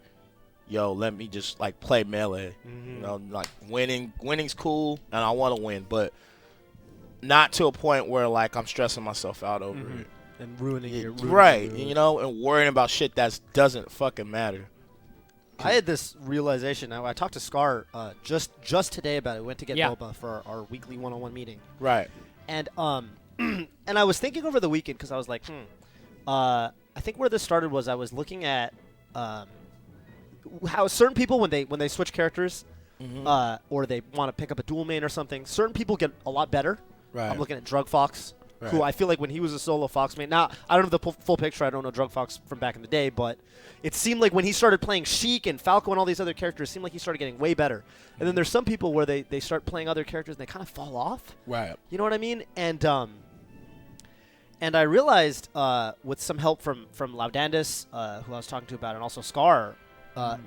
yo, let me just like play melee. You know, like winning's cool, and I want to win, but not to a point where like I'm stressing myself out over it. And ruining your Right, you know, and worrying about shit that doesn't fucking matter. I had this realization. Now I talked to Scar just today about it. We went to get Yeah. Boba for our weekly one-on-one meeting, Right. and and I was thinking over the weekend because I was like, I think where this started was I was looking at how certain people when they switch characters, or they want to pick up a dual main or something, certain people get a lot better. Right. I'm looking at Drug Fox, who Right. I feel like when he was a solo Fox main. Now I don't know the full picture. I don't know Drug Fox from back in the day, but it seemed like when he started playing Sheik and Falco and all these other characters, it seemed like he started getting way better. And then there's some people where they start playing other characters and they kind of fall off. Right. You know what I mean? And I realized with some help from Laudandus, who I was talking to about, and also Scar,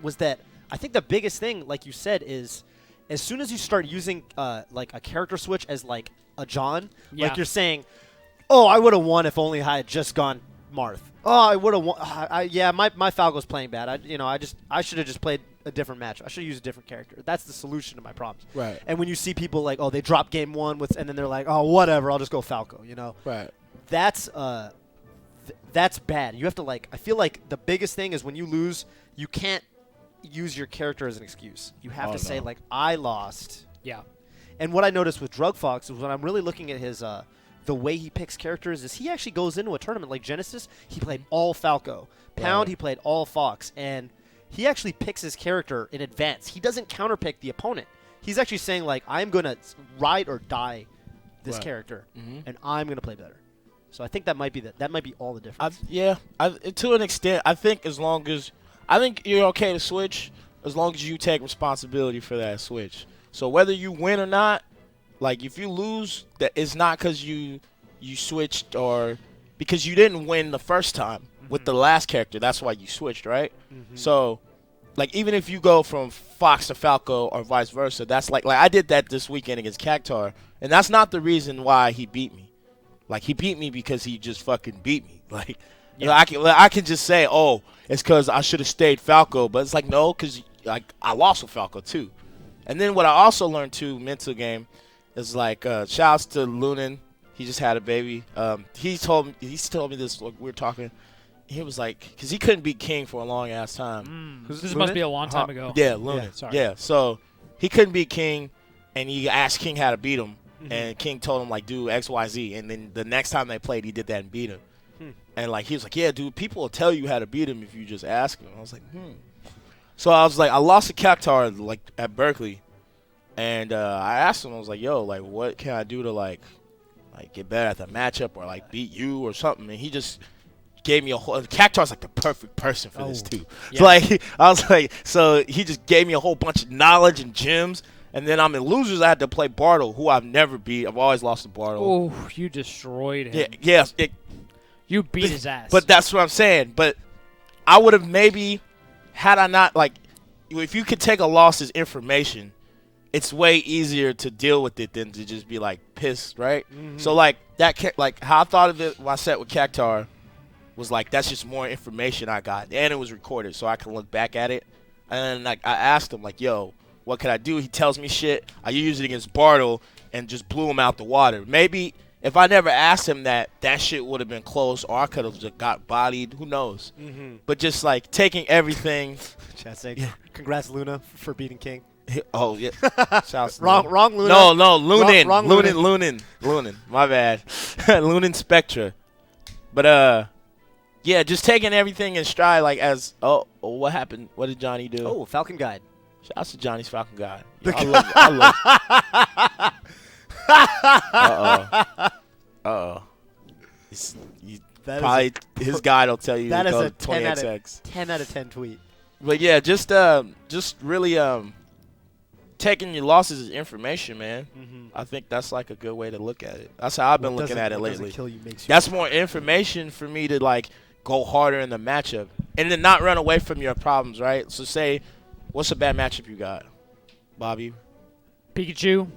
was that I think the biggest thing, like you said, is as soon as you start using like a character switch as like a John, Yeah. like you're saying, oh, I would have won if only I had just gone Marth. Oh, I would have won. My Falco's playing bad. I should have just played a different match. I should have used a different character. That's the solution to my problems. Right. And when you see people like, oh, they drop game one and then they're like, oh, whatever, I'll just go Falco. You know. Right. That's bad. You have to like. I feel like the biggest thing is when you lose, you can't use your character as an excuse. You have to say like, I lost. Yeah. And what I noticed with Drug Fox is when I'm really looking at his the way he picks characters is he actually goes into a tournament like Genesis. He played all Falco. Pound, he played all Fox, and he actually picks his character in advance. He doesn't counterpick the opponent. He's actually saying like, I'm gonna ride or die this character, and I'm gonna play better. So I think that might be all the difference. To an extent, I think I think you're okay to switch as long as you take responsibility for that switch. So whether you win or not, like if you lose, that it's not because you switched or because you didn't win the first time with the last character. That's why you switched, right? So like even if you go from Fox to Falco or vice versa, that's like I did that this weekend against Cactar, and that's not the reason why he beat me. Like he beat me because he just fucking beat me. Like you know, I can just say, oh, it's because I should have stayed Falco, but it's like no, because like I lost with Falco too. And then what I also learned too, mental game, is like shouts to Lunan. He just had a baby. He told me this. Like, we were talking. He was like, because he couldn't beat King for a long ass time. This must be a long time ago. Yeah, Lunan. Yeah, so he couldn't beat King, and he asked King how to beat him, and King told him like do X Y Z, and then the next time they played, he did that and beat him. And like he was like, yeah, dude, people will tell you how to beat him if you just ask him. I was like, So I was like, I lost to Cactar like at Berkeley, and I asked him, I was like, yo, like what can I do to like get better at the matchup or like beat you or something? And he just gave me a whole. Cactar's like the perfect person for this too. Yeah. So like I was like, so he just gave me a whole bunch of knowledge and gems. And then I'm in losers. I had to play Bartle, who I've never beat. I've always lost to Bartle. Oh, you destroyed him. Yeah, you beat his ass. But that's what I'm saying. But I would have maybe, had I not, like, if you could take a loss as information, it's way easier to deal with it than to just be, like, pissed, right? So, like, how I thought of it when I sat with Cactar was, like, that's just more information I got. And it was recorded, so I can look back at it. And, like, I asked him, like, yo, what could I do? He tells me shit. I used it against Bartle and just blew him out the water. Maybe if I never asked him that shit would have been close, or I could have just got bodied. Who knows? But just like taking everything. Chat saying, congrats Luna for beating King. Oh yeah, wrong Luna. No, Lunan. Wrong Lunan. My bad. Lunan Spectra. But yeah, just taking everything in stride. Like what happened? What did Johnny do? Oh, Falcon Guide. Shout out to Johnny's Falcon Guide. I love Uh-oh. Probably his guide will tell you that is a 10 out of 10 tweet. But yeah, just really taking your losses as information, man. I think that's like a good way to look at it. That's how I've been looking at it lately. That's more information for me to like go harder in the matchup and then not run away from your problems, right? So say, what's a bad matchup you got, Bobby? Pikachu.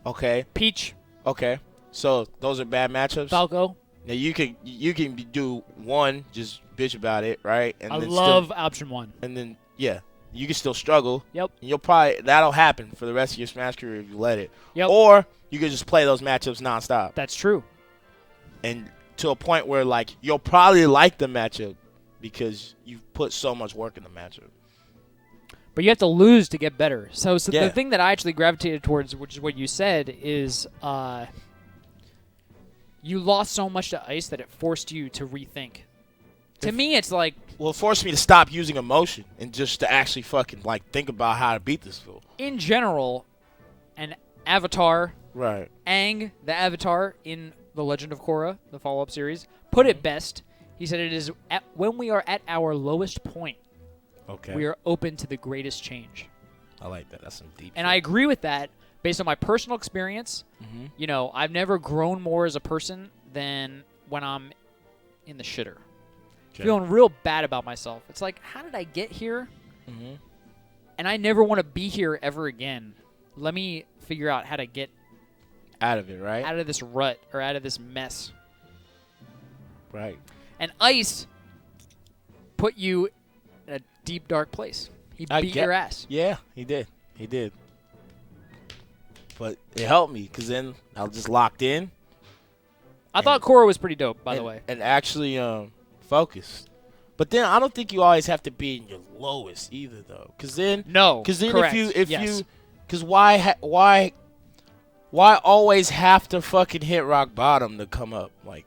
Okay. Peach. Okay. So those are bad matchups. Falco. Now you can do one, just bitch about it, right? And I love option one. And then you can still struggle. Yep. And that'll happen for the rest of your Smash career if you let it. Yep. Or you can just play those matchups nonstop. That's true. And to a point where like you'll probably like the matchup because you've put so much work in the matchup. But you have to lose to get better. So the thing that I actually gravitated towards, which is what you said, is you lost so much to ice that it forced you to rethink. To me, it's like... Well, it forced me to stop using emotion and just to actually fucking like think about how to beat this fool. In general, an avatar, right? Aang, the avatar in The Legend of Korra, the follow-up series, put it best. He said it is when we are at our lowest point, we are open to the greatest change. I like that. That's some deep And I agree with that based on my personal experience. You know, I've never grown more as a person than when I'm in the shitter. Feeling real bad about myself. It's like, how did I get here? And I never want to be here ever again. Let me figure out how to get out of it, right? Out of this rut or out of this mess. Right. And ice put you in a deep, dark place. He beat your ass. Yeah, he did. He did. But it helped me because then I was just locked in. I thought Korra was pretty dope, by the way. And actually focused. But then I don't think you always have to be in your lowest either, though. Because then, correct. Because why always have to fucking hit rock bottom to come up? Like,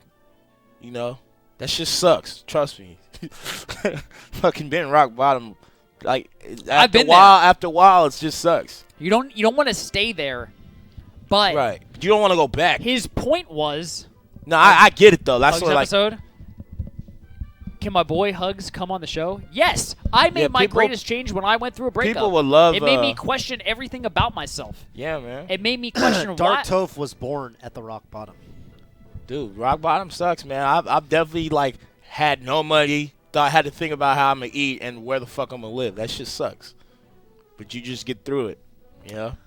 you know, that shit sucks. Trust me. Fucking been rock bottom. Like after a while, it just sucks. You don't want to stay there, but right. You don't want to go back. His point was. No, I get it though. That's sort of episode. Can my boy Hugs come on the show? Yes, I made my greatest change when I went through a breakup. People would love. It made me question everything about myself. Yeah, man. It made me question Dark Toph was born at the rock bottom. Dude, rock bottom sucks, man. I've definitely like had no money I had to think about how I'm going to eat and where the fuck I'm going to live. That shit sucks. But you just get through it. You know?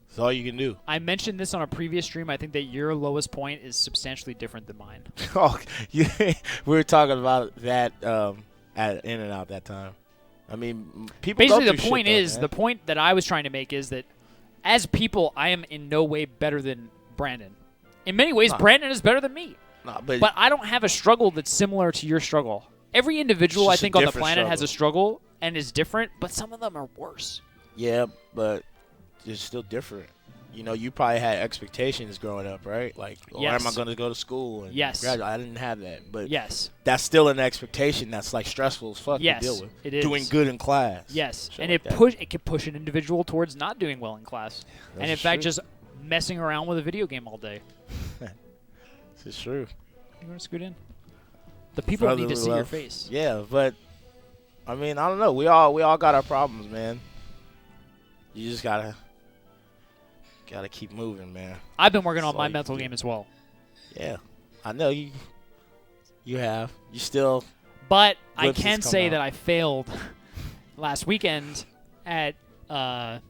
That's all you can do. I mentioned this on a previous stream. I think that your lowest point is substantially different than mine. Oh, we were talking about that at In-N-Out that time. I mean, people Basically, go the through point shit, though, is, man. the point that I was trying to make is that as people, I am in no way better than Brandon. In many ways, Nah. Brandon is better than me. Nah, But I don't have a struggle that's similar to your struggle. Every individual, I It's just a think, on the different planet has a struggle and is different, but some of them are worse. Yeah, but it's still different. You know, you probably had expectations growing up, right? Like, where am I Yes. going to go to school? And Yes. graduate? I didn't have that. But Yes. that's still an expectation that's, like, stressful as fuck Yes, to deal with. it is. Doing good in class. Yes. Shit And like it can push an individual towards not doing well in class. And in That's fact, true. just messing around with a video game all day. This is true. You want to scoot in? The people need to Brotherly see your love. face. Yeah, but, I mean, I don't know. We all got our problems, man. You just got to keep moving, man. I've been working on That's my all you mental can do. game as well. Yeah. I know you have. You still But I Glimpses can come say out. that I failed last weekend at the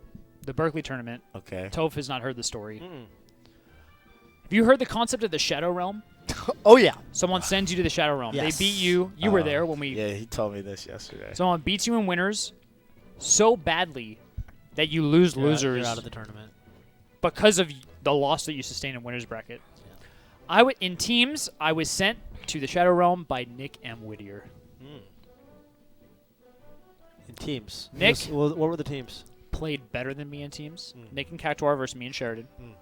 Berkeley tournament. okay. Toph has not heard the story. Mm. Have you heard the concept of the Shadow Realm? Oh yeah. Someone sends you to the Shadow Realm. Yes. They beat you. You were there when we. Yeah, he told me this yesterday. Someone beats you in winners so badly that you lose losers You're out of the tournament. because of the loss that you sustained in winners bracket. In teams, I was sent to the Shadow Realm by Nick M. Whittier. In teams. Nick? What were the teams? Played better than me in teams. Mm. Nick and Cactuar versus me and Sheridan. Mm.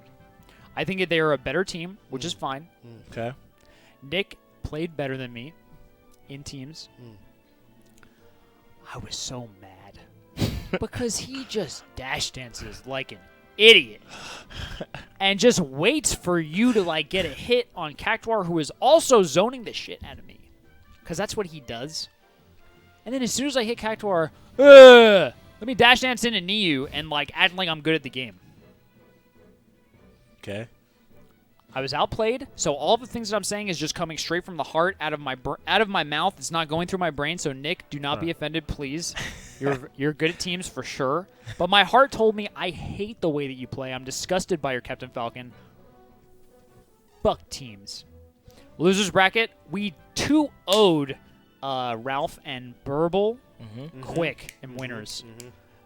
I think that they are a better team, which is fine. Okay. Nick played better than me in teams. Mm. I was so mad because he just dash dances like an idiot and just waits for you to like get a hit on Cactuar, who is also zoning the shit out of me because that's what he does. And then as soon as I hit Cactuar, let me dash dance in and knee you and like acting like I'm good at the game. Okay. I was outplayed, so all the things that I'm saying is just coming straight from the heart, out of my mouth. It's not going through my brain. So Nick, do not be offended, please. You're good at teams for sure, but my heart told me I hate the way that you play. I'm disgusted by your Captain Falcon. Fuck teams. Losers bracket. We 2-0'd Ralph and Burble quick in winners.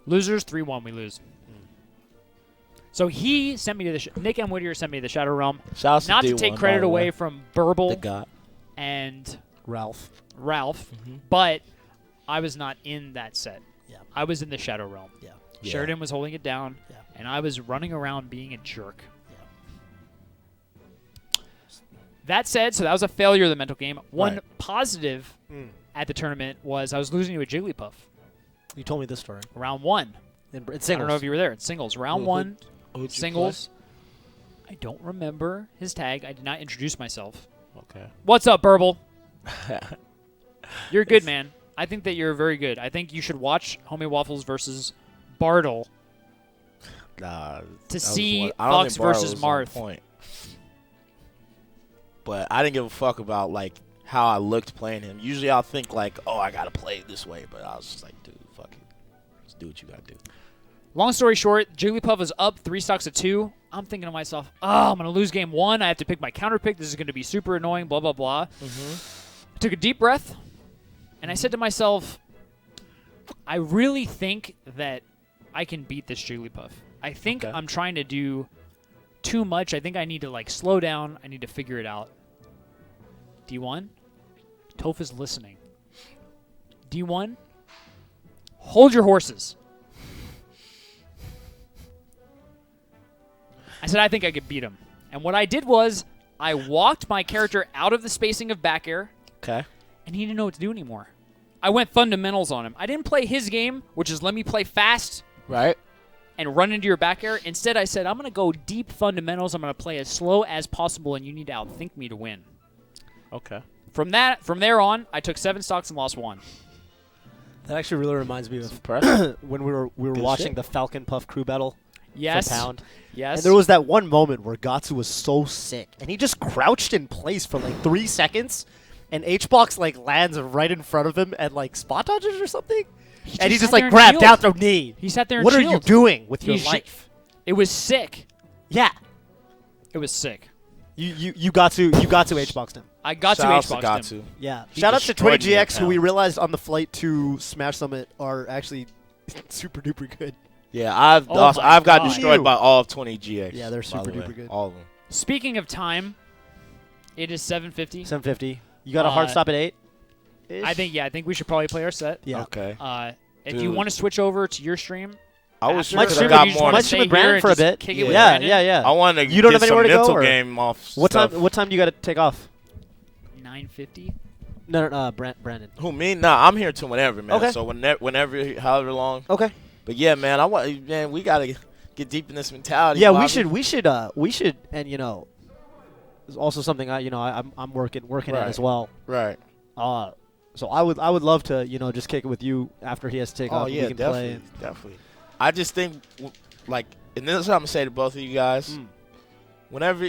Losers 3-1. We lose. So he sent me to the Nick M. Whittier sent me to the Shadow Realm. Shouts Not to D1, take by credit the way. away from Burble The God. and Ralph. Ralph, but I was not in that set. Yeah. I was in the Shadow Realm. Yeah. Yeah. Sheridan was holding it down, Yeah. and I was running around being a jerk. That said, so that was a failure of the mental game. One Right. positive at the tournament was I was losing to a Jigglypuff. You told me this story. Round one. In I singles. don't know if you were there. It's singles. Round Who- one, Who'd you singles. I don't remember his tag. I did not introduce myself. play? What's up, Burble? Okay. You're good, man. I think that you're very good. I think you should watch HomeMadeWaffles versus Bartle Nah. to that was see one- I don't Fox think Barlow versus was on Marth. point. But I didn't give a fuck about like how I looked playing him. Usually I'll think like, oh, I gotta play it this way, but I was just like, dude, fuck it. Just do what you gotta do. Long story short, Jigglypuff is up 3 stocks to 2. I'm thinking to myself, oh, I'm going to lose game 1. I have to pick my counter pick. This is going to be super annoying, blah, blah, blah. I took a deep breath, and I said to myself, I really think that I can beat this Jigglypuff. I think Okay. I'm trying to do too much. I think I need to, like, slow down. I need to figure it out. D1, Toph is listening. D1, hold your horses. I said I think I could beat him. And what I did was I walked my character out of the spacing of back air, Okay. and he didn't know what to do anymore. I went fundamentals on him. I didn't play his game, which is let me play fast Right. and run into your back air. Instead, I said I'm going to go deep fundamentals. I'm going to play as slow as possible, and you need to outthink me to win. Okay. From there on, I took 7 stocks and lost 1. That actually really reminds me It's of impressive. when we were Good watching shit. the Falcon Puff crew battle Yes. for Pound. Yes. And there was that one moment where Gatsu was so sick, and he just crouched in place for like 3 seconds, and H-Box like lands right in front of him and like spot dodges or something, and he just just sat there like and grab chilled. down throw knee. He sat there and What are you chilled. doing with your He life? It was sick. Yeah, It was sick. you got to H-Boxed him. I got Shout to outs to H-box him. Gatsu. Yeah. He Shout out to destroyed me that 20GX, who we pound. realized on the flight to Smash Summit are actually super duper good. Yeah, I've Oh my got God. destroyed Ew. by all of 20GX. Yeah, they're by super the way. duper good. All of them. Speaking of time, it is 7:50. 750. You got a hard stop at 8? I think we should probably play our set. Yeah. Okay. If you Dude. want to switch over to your stream, I was after, Might sure stream I got you just more. wanna Might stay stream with here Brandon and for a just bit. kick it with Yeah, Brandon? yeah, yeah. I want to You don't get have some anywhere to go, mental or- game off What stuff. time? What time do you got to take off? 9:50. No, Brandon. Who, me? Nah, I'm here till whenever, man. Okay. So whenever, however long. Okay. But yeah, man, we gotta get deep in this mentality. Yeah, Bobby. we should, and you know, there's also something I'm working at Right. as well. Right. So I would love to just kick it with you after he has to take Oh off. and yeah, we can definitely, play. definitely. I just think, like, and this is what I'm gonna say to both of you guys. Mm. Whenever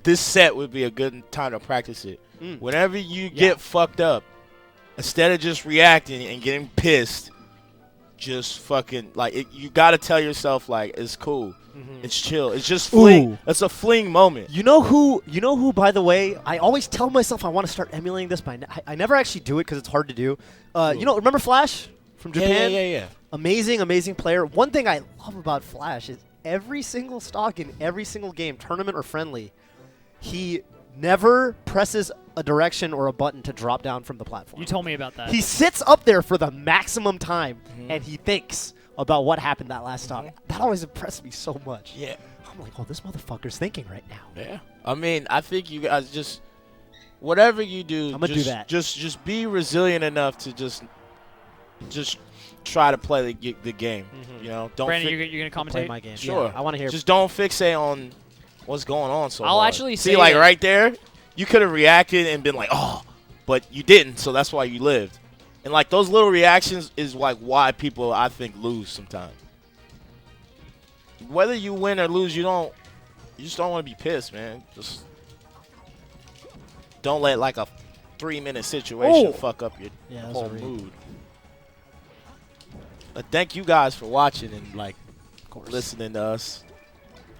this set would be a good time to practice it. Mm. Whenever you get fucked up, instead of just reacting and getting pissed, just fucking you gotta tell yourself like it's cool, it's chill, it's just fling. Ooh. It's a fling moment. You know who? By the way, I always tell myself I want to start emulating this, but I never actually do it because it's hard to do. Remember Flash from Japan? Yeah. Amazing player. One thing I love about Flash is every single stock in every single game, tournament or friendly, he never presses a direction or a button to drop down from the platform. You told me about that. He sits up there for the maximum time and he thinks about what happened that last stock. That always impressed me so much. Yeah. I'm like, oh, this motherfucker's thinking right now. Yeah. I mean, I think you guys just whatever you do, I'm gonna do that. Just be resilient enough to just try to play the game. You know, don't Brandon, you're gonna Play commentate. my game. Sure. Yeah, I want to hear. Just don't fixate on what's going on. So I'll hard. actually see, say like that- right there, you could have reacted and been like, "Oh," but you didn't. So that's why you lived. And like those little reactions is like why people I think lose sometimes. Whether you win or lose, you just don't want to be pissed, man. Just don't let like a 3-minute situation fuck up your Yeah, that's whole a read. mood. But thank you guys for watching and like listening to us.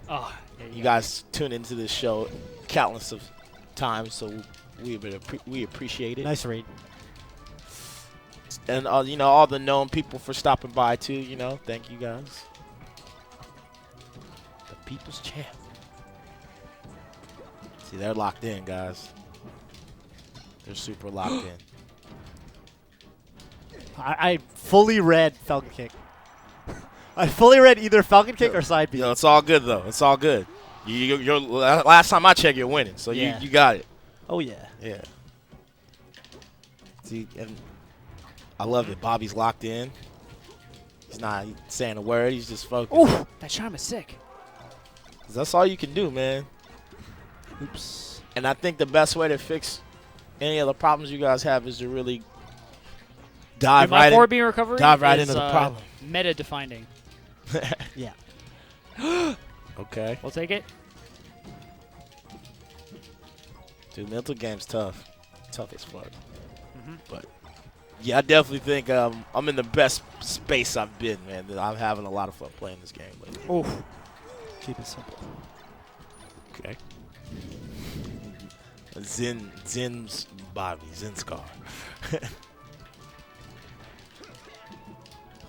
Oh, yeah, You guys tune into this show countless of times, so we appreciate it. Nice read. And all the known people for stopping by too. Thank you guys. The People's Champ. See, they're locked in, guys. They're super locked in. I fully read Falcon Kick. I fully read either Falcon Kick or Side B. It's all good though. It's all good. You're last time I checked, you're winning, so Yeah. you got it. Oh yeah. Yeah. See, and I love it. Bobby's locked in. He's not saying a word. He's just focused. Oh, that shot was sick. 'Cause that's all you can do, man. Oops. And I think the best way to fix any of the problems you guys have is to really dive My right forward in. B recovery dive right is, into the problem. Meta defining. Yeah. Okay. We'll take it. Dude, mental game's tough. Tough as fuck. But yeah, I definitely think I'm in the best space I've been, man. I'm having a lot of fun playing this game lately. Oh, Keep it simple. Okay. Zen's Bobby, Zen Scar.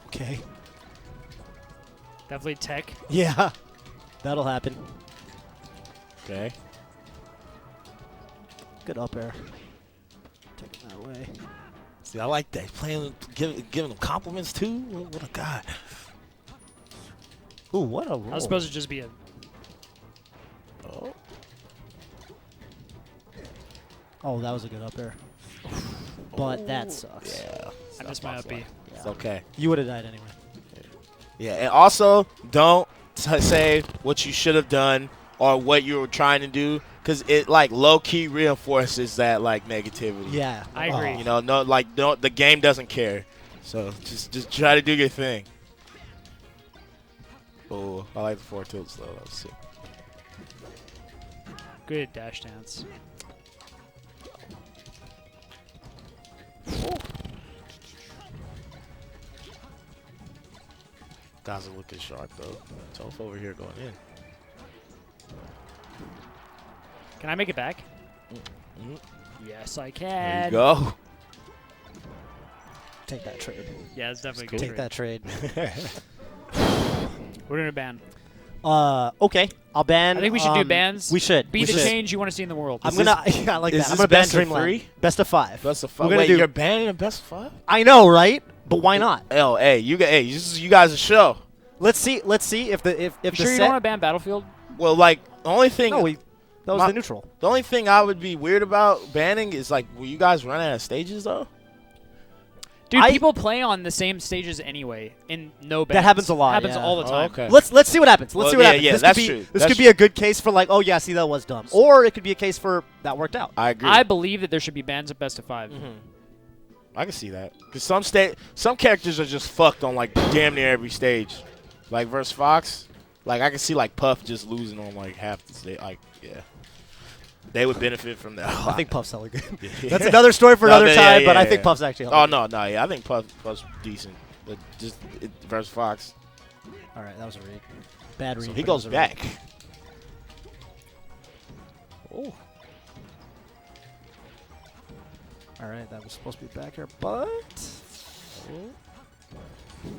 Okay. definitely tech. Yeah. That'll happen. Okay. Good up air. Take it that way. See, I like that. Playing, giving them compliments too. What a guy. Ooh, what a roll. I was supposed to just be a. Oh. Oh, that was a good up air. But that sucks. Yeah. I missed my up B. It's okay. You would have died anyway. Yeah, and also don't say what you should have done or what you were trying to do, because it like low key reinforces that like negativity. Yeah. I agree. You know, no, the game doesn't care. So just try to do your thing. Oh, I like the 4 tilts though. That was sick. Good dash dance. Guys are looking sharp though. Toph over here going in. Can I make it back? Mm. Yes, I There can. you go. Take that trade. Yeah, it's definitely Cool. good. Take that trade. We're gonna ban. Okay. I'll ban. I think we should do bans. We should. Be we the should. change you want to see in the world. I'm gonna. Yeah, I like is that. I'm this gonna ban best of Dreamland. 3? Best of 5. Best of We're 5. gonna Wait, do. you're banning a best of 5? I know, right? But why not? Hey, you guys a show. Let's see. Let's see if the You the sure you set. don't want to ban Battlefield? Well, like the only thing No, that was My- the neutral. the only thing I would be weird about banning is like, will you guys run out of stages though? Dude, I- people play on the same stages anyway, in no bans. That happens a lot, Happens yeah. all the time. Okay. Let's see what happens. Let's Well, see what yeah, happens. yeah, this that's could be, true. This That's could be a good case for like, oh yeah, see that was dumb, or it could be a case for that worked out. I agree. I believe that there should be bans of best of 5. I can see that because some characters are just fucked on like damn near every stage, like versus Fox. Like I can see like Puff just losing on like half the stage. Like yeah, they would benefit from that. I think Puff's hella good. Yeah. That's another story for No, another yeah, time, yeah, but I yeah, think yeah. Puff's actually. Oh no, yeah, I think Puff's decent, but just versus Fox. All right, that was a read. Bad read. So but he it goes was a read. back. Oh, All right, that was supposed to be back here, but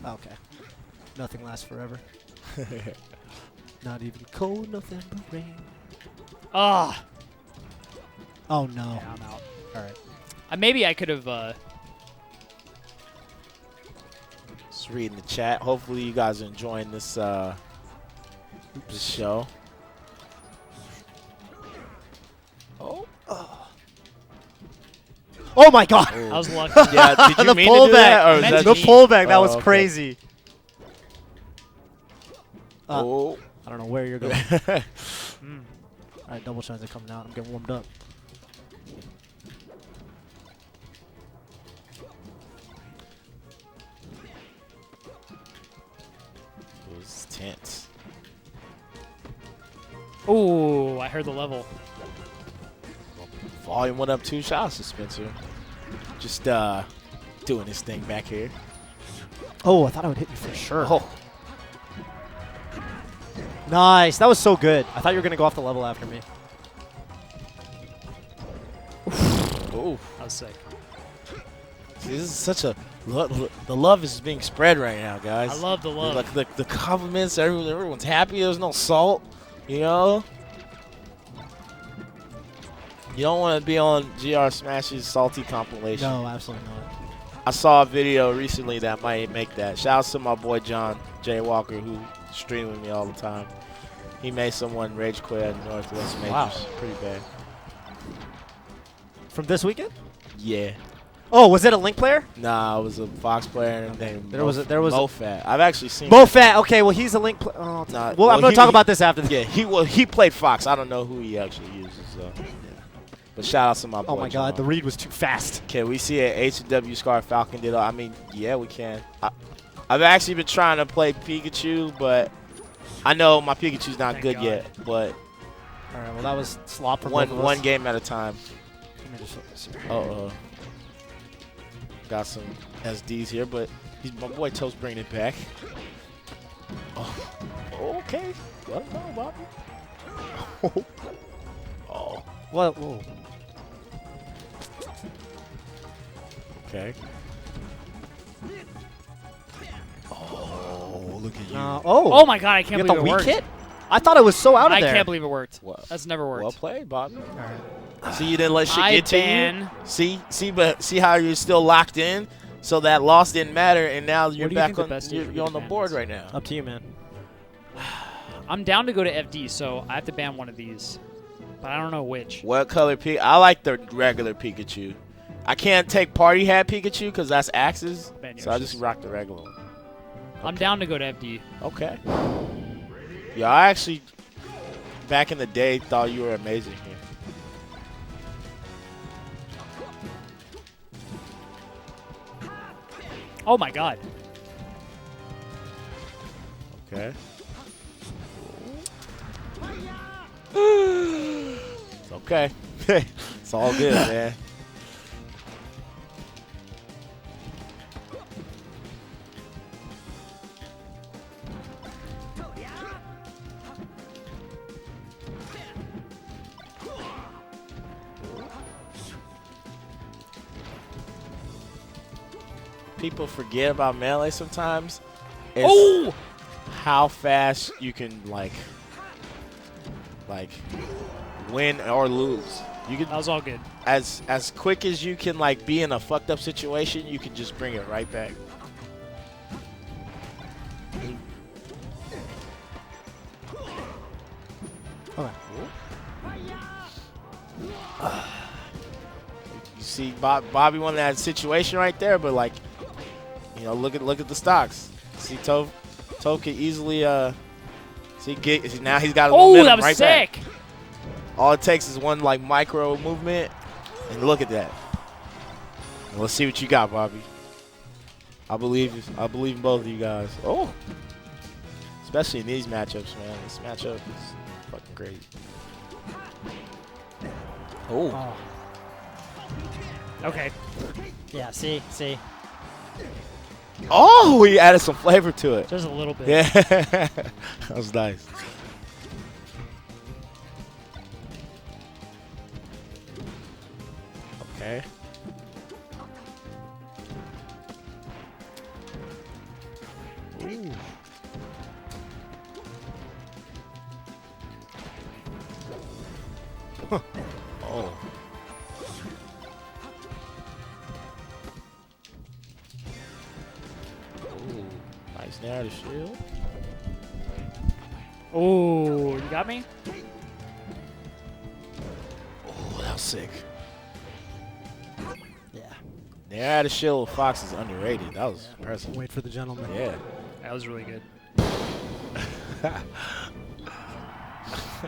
okay. Nothing lasts forever. Not even cold November rain. Ah, Oh no. yeah, I'm out. All right. Maybe I could have. just reading the chat. Hopefully you guys are enjoying this this show. Oh my God. I was lucky. Yeah, did you The mean to do that, or is Meant that to The me. pullback. That Oh, was okay. crazy. Oh. I don't know where you're going. Mm. All right, double shines are coming out. I'm getting warmed up. It was tense. Ooh, I heard the level. Volume went up 2 shots to Spencer. Just doing his thing back here. Oh, I thought I would hit you for sure. Oh, Nice. That was so good. I thought you were going to go off the level after me. oh. That was sick. See, this is such a the love is being spread right now, guys. I love the love. Like the compliments. Everyone's happy. There's no salt. You know. You don't want to be on GR Smash's salty compilation. No, absolutely not. I saw a video recently that might make that. Shouts to my boy John J. Walker, who streams with me all the time. He made someone rage quit at Northwest Majors. Wow. Pretty bad. From this weekend? Yeah. Oh, was it a Link player? Nah, it was a Fox player named There was Mofat. I've actually seen Mofat. Okay, well, he's a Link player. Oh, Nah, well, I'm going to talk about this after. Yeah, he played Fox. I don't know who he actually uses. So. Yeah. But shout out to my boy. Oh, my God. The John. read was too fast. Can we see an HW Scar Falcon did? I mean, yeah, we can. I've actually been trying to play Pikachu, but I know my Pikachu's not Thank good God. yet. But All right, well, that was slop for both of us. one game at a time. Let me just look this here. Got some SDs here, but my boy Toast bringing it back. Oh, okay. Well, no, Bobby. Oh, Well, whoa. okay. Oh, look at you. Oh my God, I can't You got believe the it weak worked. hit? I thought it was so out of I there. can't believe it worked. Well, That's never worked. well played, Bobby. All right. See, you didn't let shit I get to ban. you. See how you're still locked in. So that loss didn't matter, and now you're do you back think the on. best stage You're, for you're me on to the ban board is? right now. Up to you, man. I'm down to go to FD, so I have to ban one of these. But I don't know which. What color Pikachu? I like the regular Pikachu. I can't take Party Hat Pikachu because that's Axe's, Ban so I Yoshi's. just rock the regular one. I'm down to go to FD. Okay. Yeah, I actually, back in the day, thought you were amazing here. Oh my God. Okay. It's okay. It's all good, man. people forget about Melee sometimes is Oh! how fast you can like win or lose. You can That was all good. as quick as you can like be in a fucked up situation, you can just bring it right back. Okay. You see, Bobby won that situation right there, but like, you know, look at the stocks. See, Toph can easily see now he's got a Oh, momentum that was right sick. back. All it takes is one like micro movement, and look at that. And let's see what you got, Bobby. I believe in both of you guys. Oh, especially in these matchups, man. This matchup is fucking great. Oh. Okay. Yeah, see. Oh, he added some flavor to it. Just a little bit. Yeah, that was nice. Okay. Ooh. Huh. Oh. Ooh, nice nair to shield. Oh, you got me? Oh, that was sick. Yeah. Nair to shield with Fox is underrated. That was impressive. Wait for the gentleman. Yeah. That was really good.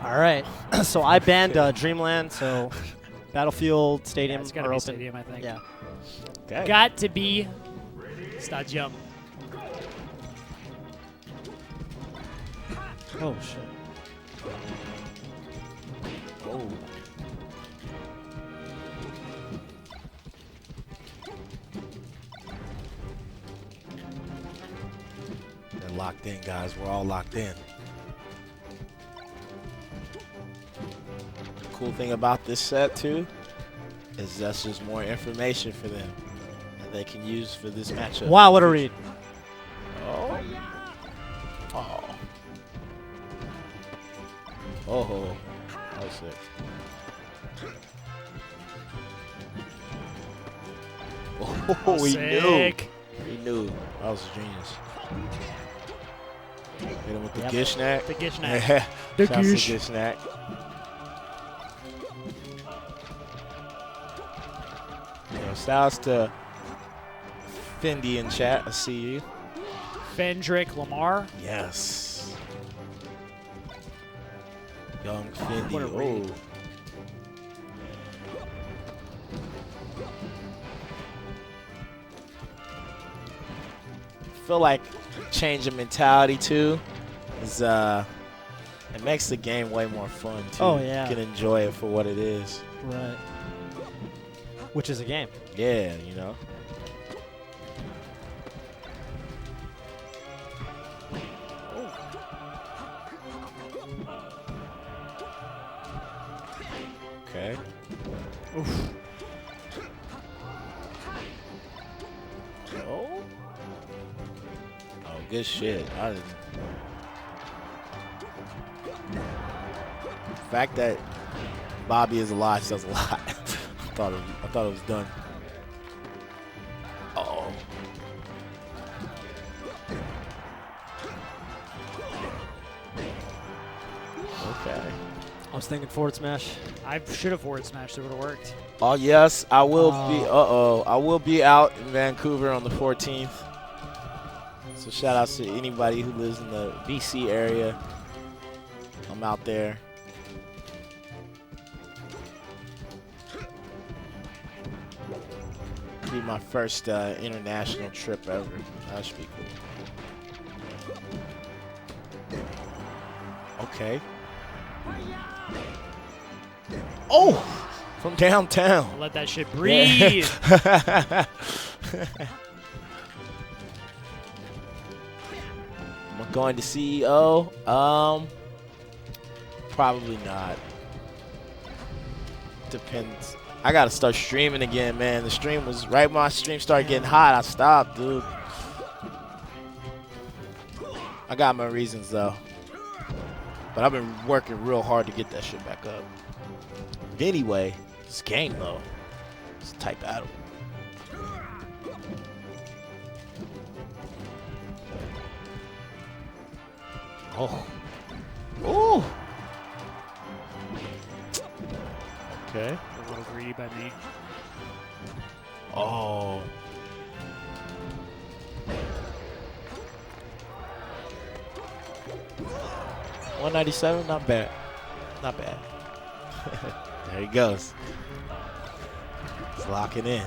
All right. So I banned Dreamland, so Battlefield, Stadium It's got to are be open. Stadium, I think. Yeah. Okay. Got to be Stadium. Oh, shit. Oh. They're locked in, guys. We're all locked in. The cool thing about this set, too, is that's just more information for them that they can use for this matchup. Wow, what a read. Oh. Oh. Oh. That was sick. Oh, we knew. Sick. He knew. That was genius. Hit him with the Yep. Gishnak. The Gishnak. Yeah. The Shouts to Gish. Gishnak. Yeah, shouts to Fendi in chat. I see you. Fendrick Lamar. Yes. Young Fendi. What a read. Oh. Feel like change of mentality too is it makes the game way more fun too. Oh, yeah. You can enjoy it for what it is. Right. Which is a game. Yeah, you know. Okay. Oof. Oh. Oh, good shit. I didn't. The fact that Bobby is alive says a lot. I thought it was done. Uh-oh. Okay. I was thinking forward smash. I should have forward smashed. It would have worked. Oh yes, I will Oh. be. I will be out in Vancouver on the 14th. So shout outs to anybody who lives in the BC area. I'm out there. Be my first international trip ever. That should be cool. Okay. Oh, from downtown. Let that shit breathe. Am I going to CEO? Probably not. Depends. I gotta start streaming again, man. The stream was right when my stream started getting hot. I stopped, dude. I got my reasons though, but I've been working real hard to get that shit back up. Anyway, this game though, it's a tight battle. Oh. Ooh. Okay. A little greedy by me. Oh. $197, not bad. Not bad. There he goes. He's locking in.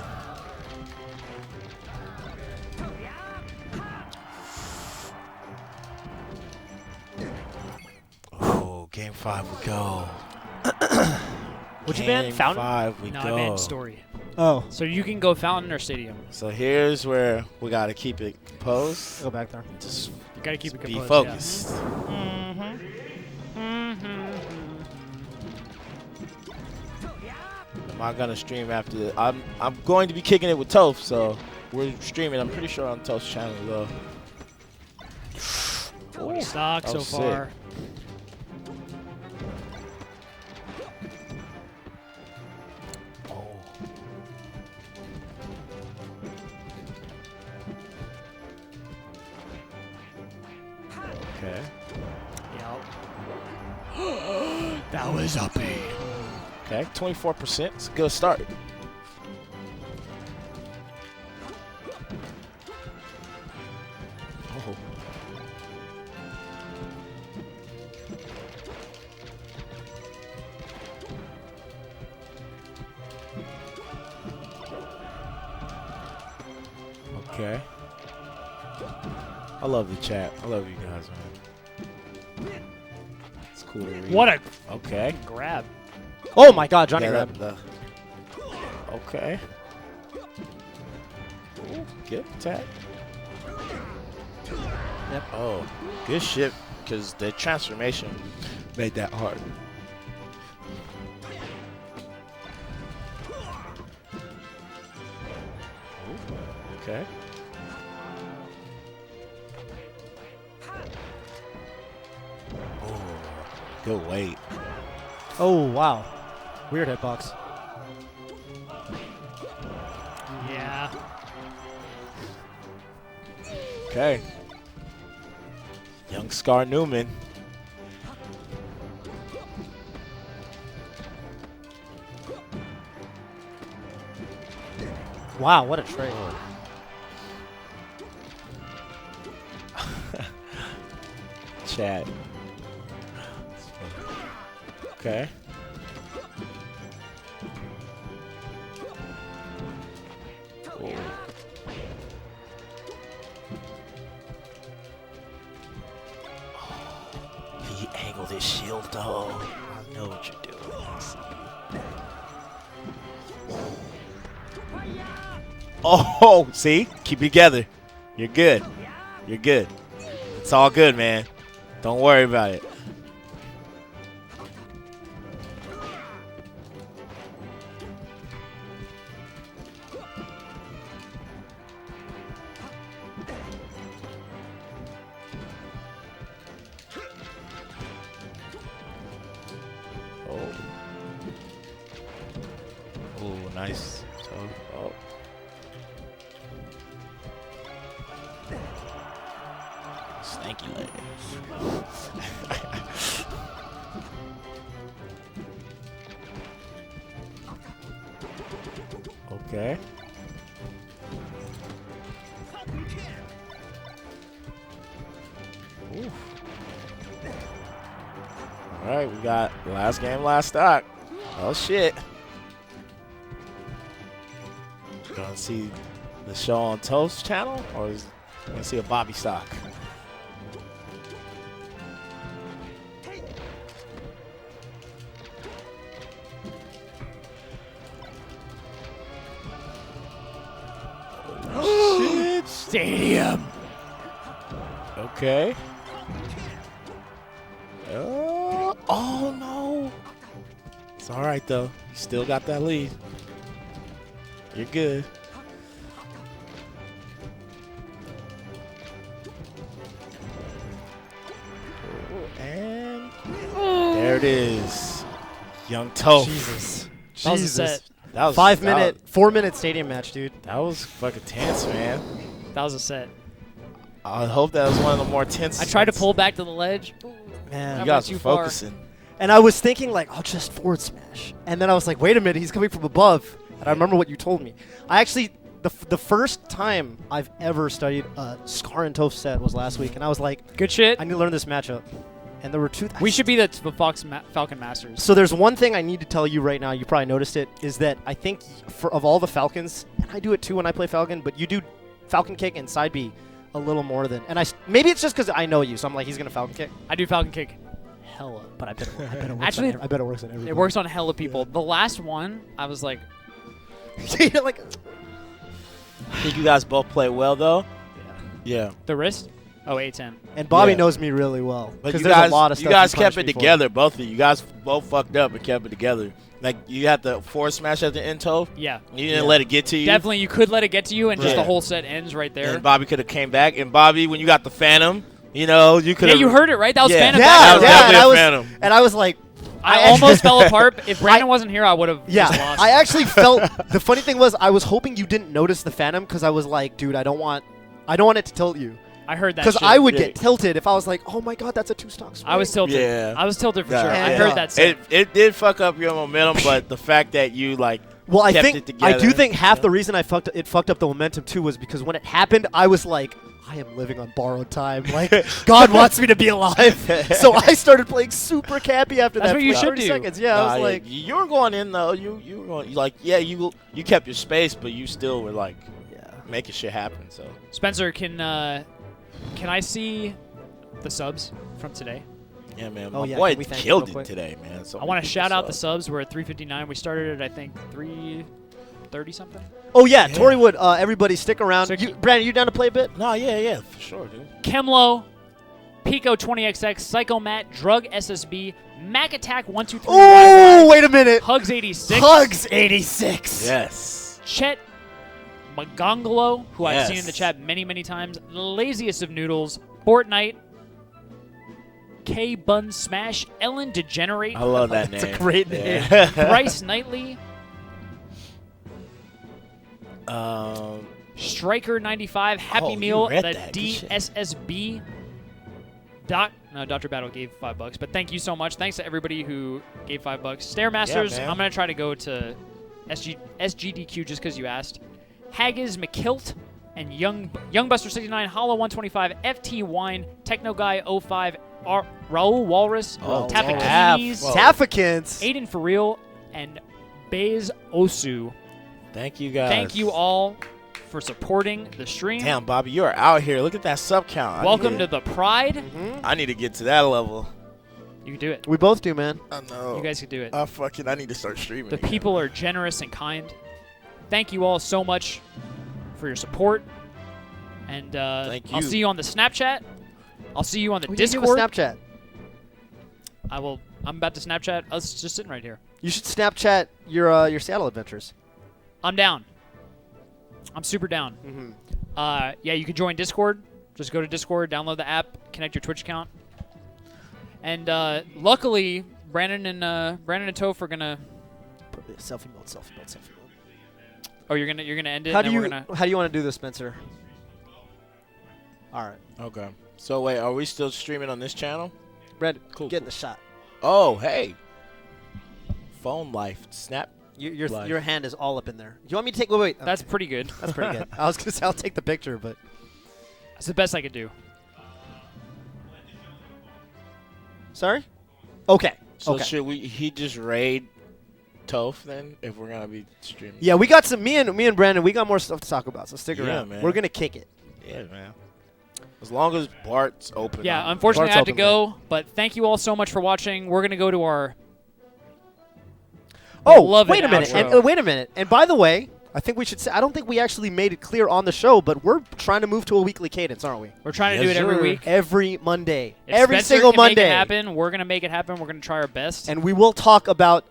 Oh, game 5 we go. What'd you ban? Game Fountain? 5 we No, go. I banned story. Oh. So you can go fountain or stadium. So here's where we gotta keep it composed. Go back there. Just You gotta keep it be composed. focused. Yeah. Am I gonna stream after this? I'm going to be kicking it with Toph, so we're streaming. I'm pretty sure on Toph's channel though. What a stock that so was sick. far. Oh. Okay. Yep. That was uppy. Okay. 24%. It's a good start. Oh. Okay. I love the chat. I love you guys, man. It's cool to read. What a Okay. grab. Oh my God, Johnny Yeah, grab. Okay. Ooh, good attack. Yep. Oh, good shit, because the transformation made that hard. Ooh, okay. Oh, good weight. Oh wow. Weird hitbox. Yeah. Okay. Young Scar Newman. Wow, what a trade. Chat. Okay. Oh. He angled his shield though. I know what you're doing. Oh, see? Keep it together. You're good. You're good. It's all good, man. Don't worry about it. Oh. Oh, nice. So, oh. Stanky legs. Okay. Ooh. All right, we got last game, last stock. Oh shit. Gonna see the show on Toph's channel, or is gonna see a Bobby stock? Shit. Stadium. Okay. Oh no. It's all right though. You still got that lead. You're good. And there it is. Young Toph. Jesus. That was a set. That was 4-minute stadium match, dude. That was fucking tense, man. That was a set. I hope that was one of the more tense. I tried to pull back to the ledge. Man. You I guys went were too far. focusing. And I was thinking, like, I'll just forward smash. And then I was like, wait a minute, he's coming from above. And I remember what you told me. I actually, the first time I've ever studied a Scar and Toph set was last week. And I was like, Good shit. I need to learn this matchup. And there were two. We should be the Falcon Masters. So there's one thing I need to tell you right now. You probably noticed it. Is that I think of all the Falcons, and I do it too when I play Falcon, but you do Falcon kick and side B a little more than. And maybe it's just because I know you, so I'm like, he's gonna Falcon kick. I do Falcon kick. Hella, but I bet it works. Actually, I bet it works on everybody. It works on hella people. The last one, I was like, You're like, I think you guys both play well, though. Yeah. the wrist? Oh, 810. and Bobby Yeah. knows me really well But because you there's guys, a lot of stuff. you guys he kept punished it me for. together, both of you. You guys both fucked up and kept it together. Like, you had the forward smash at the end, Toph. Yeah. You didn't let it get to you. Definitely, you could let it get to you, and just Yeah. the whole set ends right there. And Bobby could have came back. And Bobby, when you got the Phantom, you know, you could Yeah, have. you heard it, right? That was Yeah. Phantom Yeah, back. That was yeah, definitely and a I was, Phantom. and I was like, I almost fell apart. If Brandon wasn't here, I would have just yeah. lost. I actually felt. The funny thing was, I was hoping you didn't notice the Phantom because I was like, dude, I don't want it to tilt you. I heard that Because shit. I would Yeah. get tilted if I was like, oh my god, that's a 2-stock swing. I was tilted. Yeah. I was tilted for Yeah. sure. I Yeah. heard that set. It did fuck up your momentum, but the fact that you, like, Well, I kept think it together. I do think half the reason it fucked up the momentum too was because when it happened, I was like, I am living on borrowed time. Like God wants me to be alive. So I started playing super campy after That's that. what you for should 30 do. Seconds. Yeah, I was like, you were going in though. You were going you kept your space, but you still were like yeah. making shit happen. So Spencer, can I see the subs from today? yeah, man, Oh, my yeah, boy can we thank him killed real it quick? today, man. So I want to shout out the subs. We're at 359. We started at I think 330 something. Oh yeah, Yeah. Tory Wood. Everybody stick around. So Brandon, you down to play a bit? No, yeah, for sure, dude. Kemlo, Pico 20XX, Psycho Matt, Drug SSB, Mac Attack 123, Oh, wait a minute. Hugs 86, Hugs 86. Yes. Chet Magongolo, who I've seen in the Yes. chat many times, Laziest of Noodles, Fortnite, K Bun Smash, Ellen Degenerate, I love that name. It's a great name. Yeah. Bryce Knightley, Striker 95, Happy Oh, you Meal, read the that. Good shit. DSSB. Dr. Battle gave $5, but thank you so much. Thanks to everybody who gave $5. Stairmasters, man. I'm gonna try to go to SGDQ just because you asked. Haggis McKilt and Youngbuster 69, Hollow 125, FT Wine, Techno Guy 05, Raul Walrus, Oh, Tafakinis, Whoa. Tafikins. Aiden For Real, and Baze Osu. Thank you guys. Thank you all for supporting the stream. Damn, Bobby, you are out here. Look at that sub count. Welcome to the Pride. I need to get to that level. You can do it. We both do, man. I know. You guys can do it. I need to start streaming. The again. people are generous and kind. Thank you all so much for your support. And Thank I'll you. see you on the Snapchat. I'll see you on the We didn't do a Discord. Snapchat. I'm about to Snapchat us just sitting right here. You should Snapchat your Seattle adventures. I'm down. I'm super down. Mm-hmm. Yeah, you can join Discord. Just go to Discord, download the app, connect your Twitch account. And luckily, Brandon and Toph are gonna. Selfie mode. Oh, you're gonna end it. How and do then you we're gonna. How do you want to do this, Spencer? All right, Okay. So wait, are we still streaming on this channel? Brad, Cool, get in the shot. Oh, hey. Phone life. Snap. Live. Your hand is all up in there. You want me to take? Wait. That's pretty good. That's pretty good. I was gonna say I'll take the picture, but That's the best I could do. sorry. Okay. So okay. should he just raid Toph then if we're gonna be streaming? Yeah, we got some. Me and Brandon, we got more stuff to talk about. So stick Yeah, around. man. We're gonna kick it. Yeah, man. As long as Bart's open. Yeah, I'm- unfortunately I Bart's have to open, go, but thank you all so much for watching. We're gonna go to our Oh, beloved wait a minute. outro. And wait a minute. And by the way, I think we should say. I don't think we actually made it clear on the show, but we're trying to move to a weekly cadence, aren't we? We're trying to Yes, do it every sir. week. Every Monday. If Every Spencer single can Monday. make it happen, we're gonna make it happen. We're gonna try our best. And we will talk about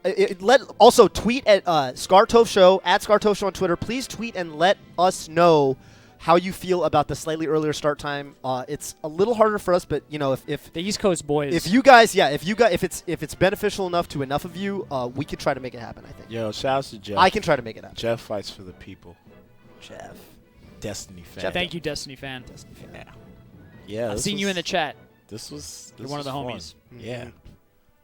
also tweet at Scar Toph Show at Scar Toph Show on Twitter. Please tweet and let us know how you feel about the slightly earlier start time. It's a little harder for us, but if the East Coast boys. if you guys, if it's beneficial enough to enough of you, we could try to make it happen. I think. Yo, shout out to Jeff. I can try to make it happen. Jeff fights for the people. Jeff. Destiny fan. Jeff, Thank you, Destiny fan. Yeah. Yeah. I've this seen you in the chat. This was. You're one of the was homies. fun. Yeah.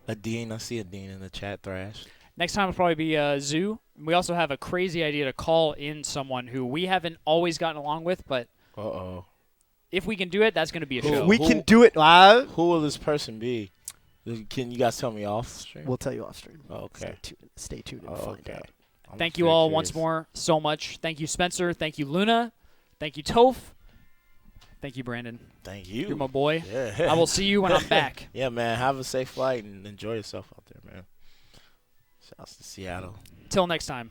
A Dean. I see a Dean in the chat. Thrash. Next time will probably be Zoo. We also have a crazy idea to call in someone who we haven't always gotten along with, but if we can do it, that's going to be a show. We can do it. Who will this person be? Can you guys tell me off stream? We'll tell you off stream. Oh, okay. Stay tuned and find Okay. out. Thank you all once more so much. Thank you, Spencer. Thank you, Luna. Thank you, Toph. Thank you, Brandon. Thank you. You're my boy. Yeah. I will see you when I'm back. Yeah, man. Have a safe flight and enjoy yourself out there, man. Shouts to Seattle. Till next time.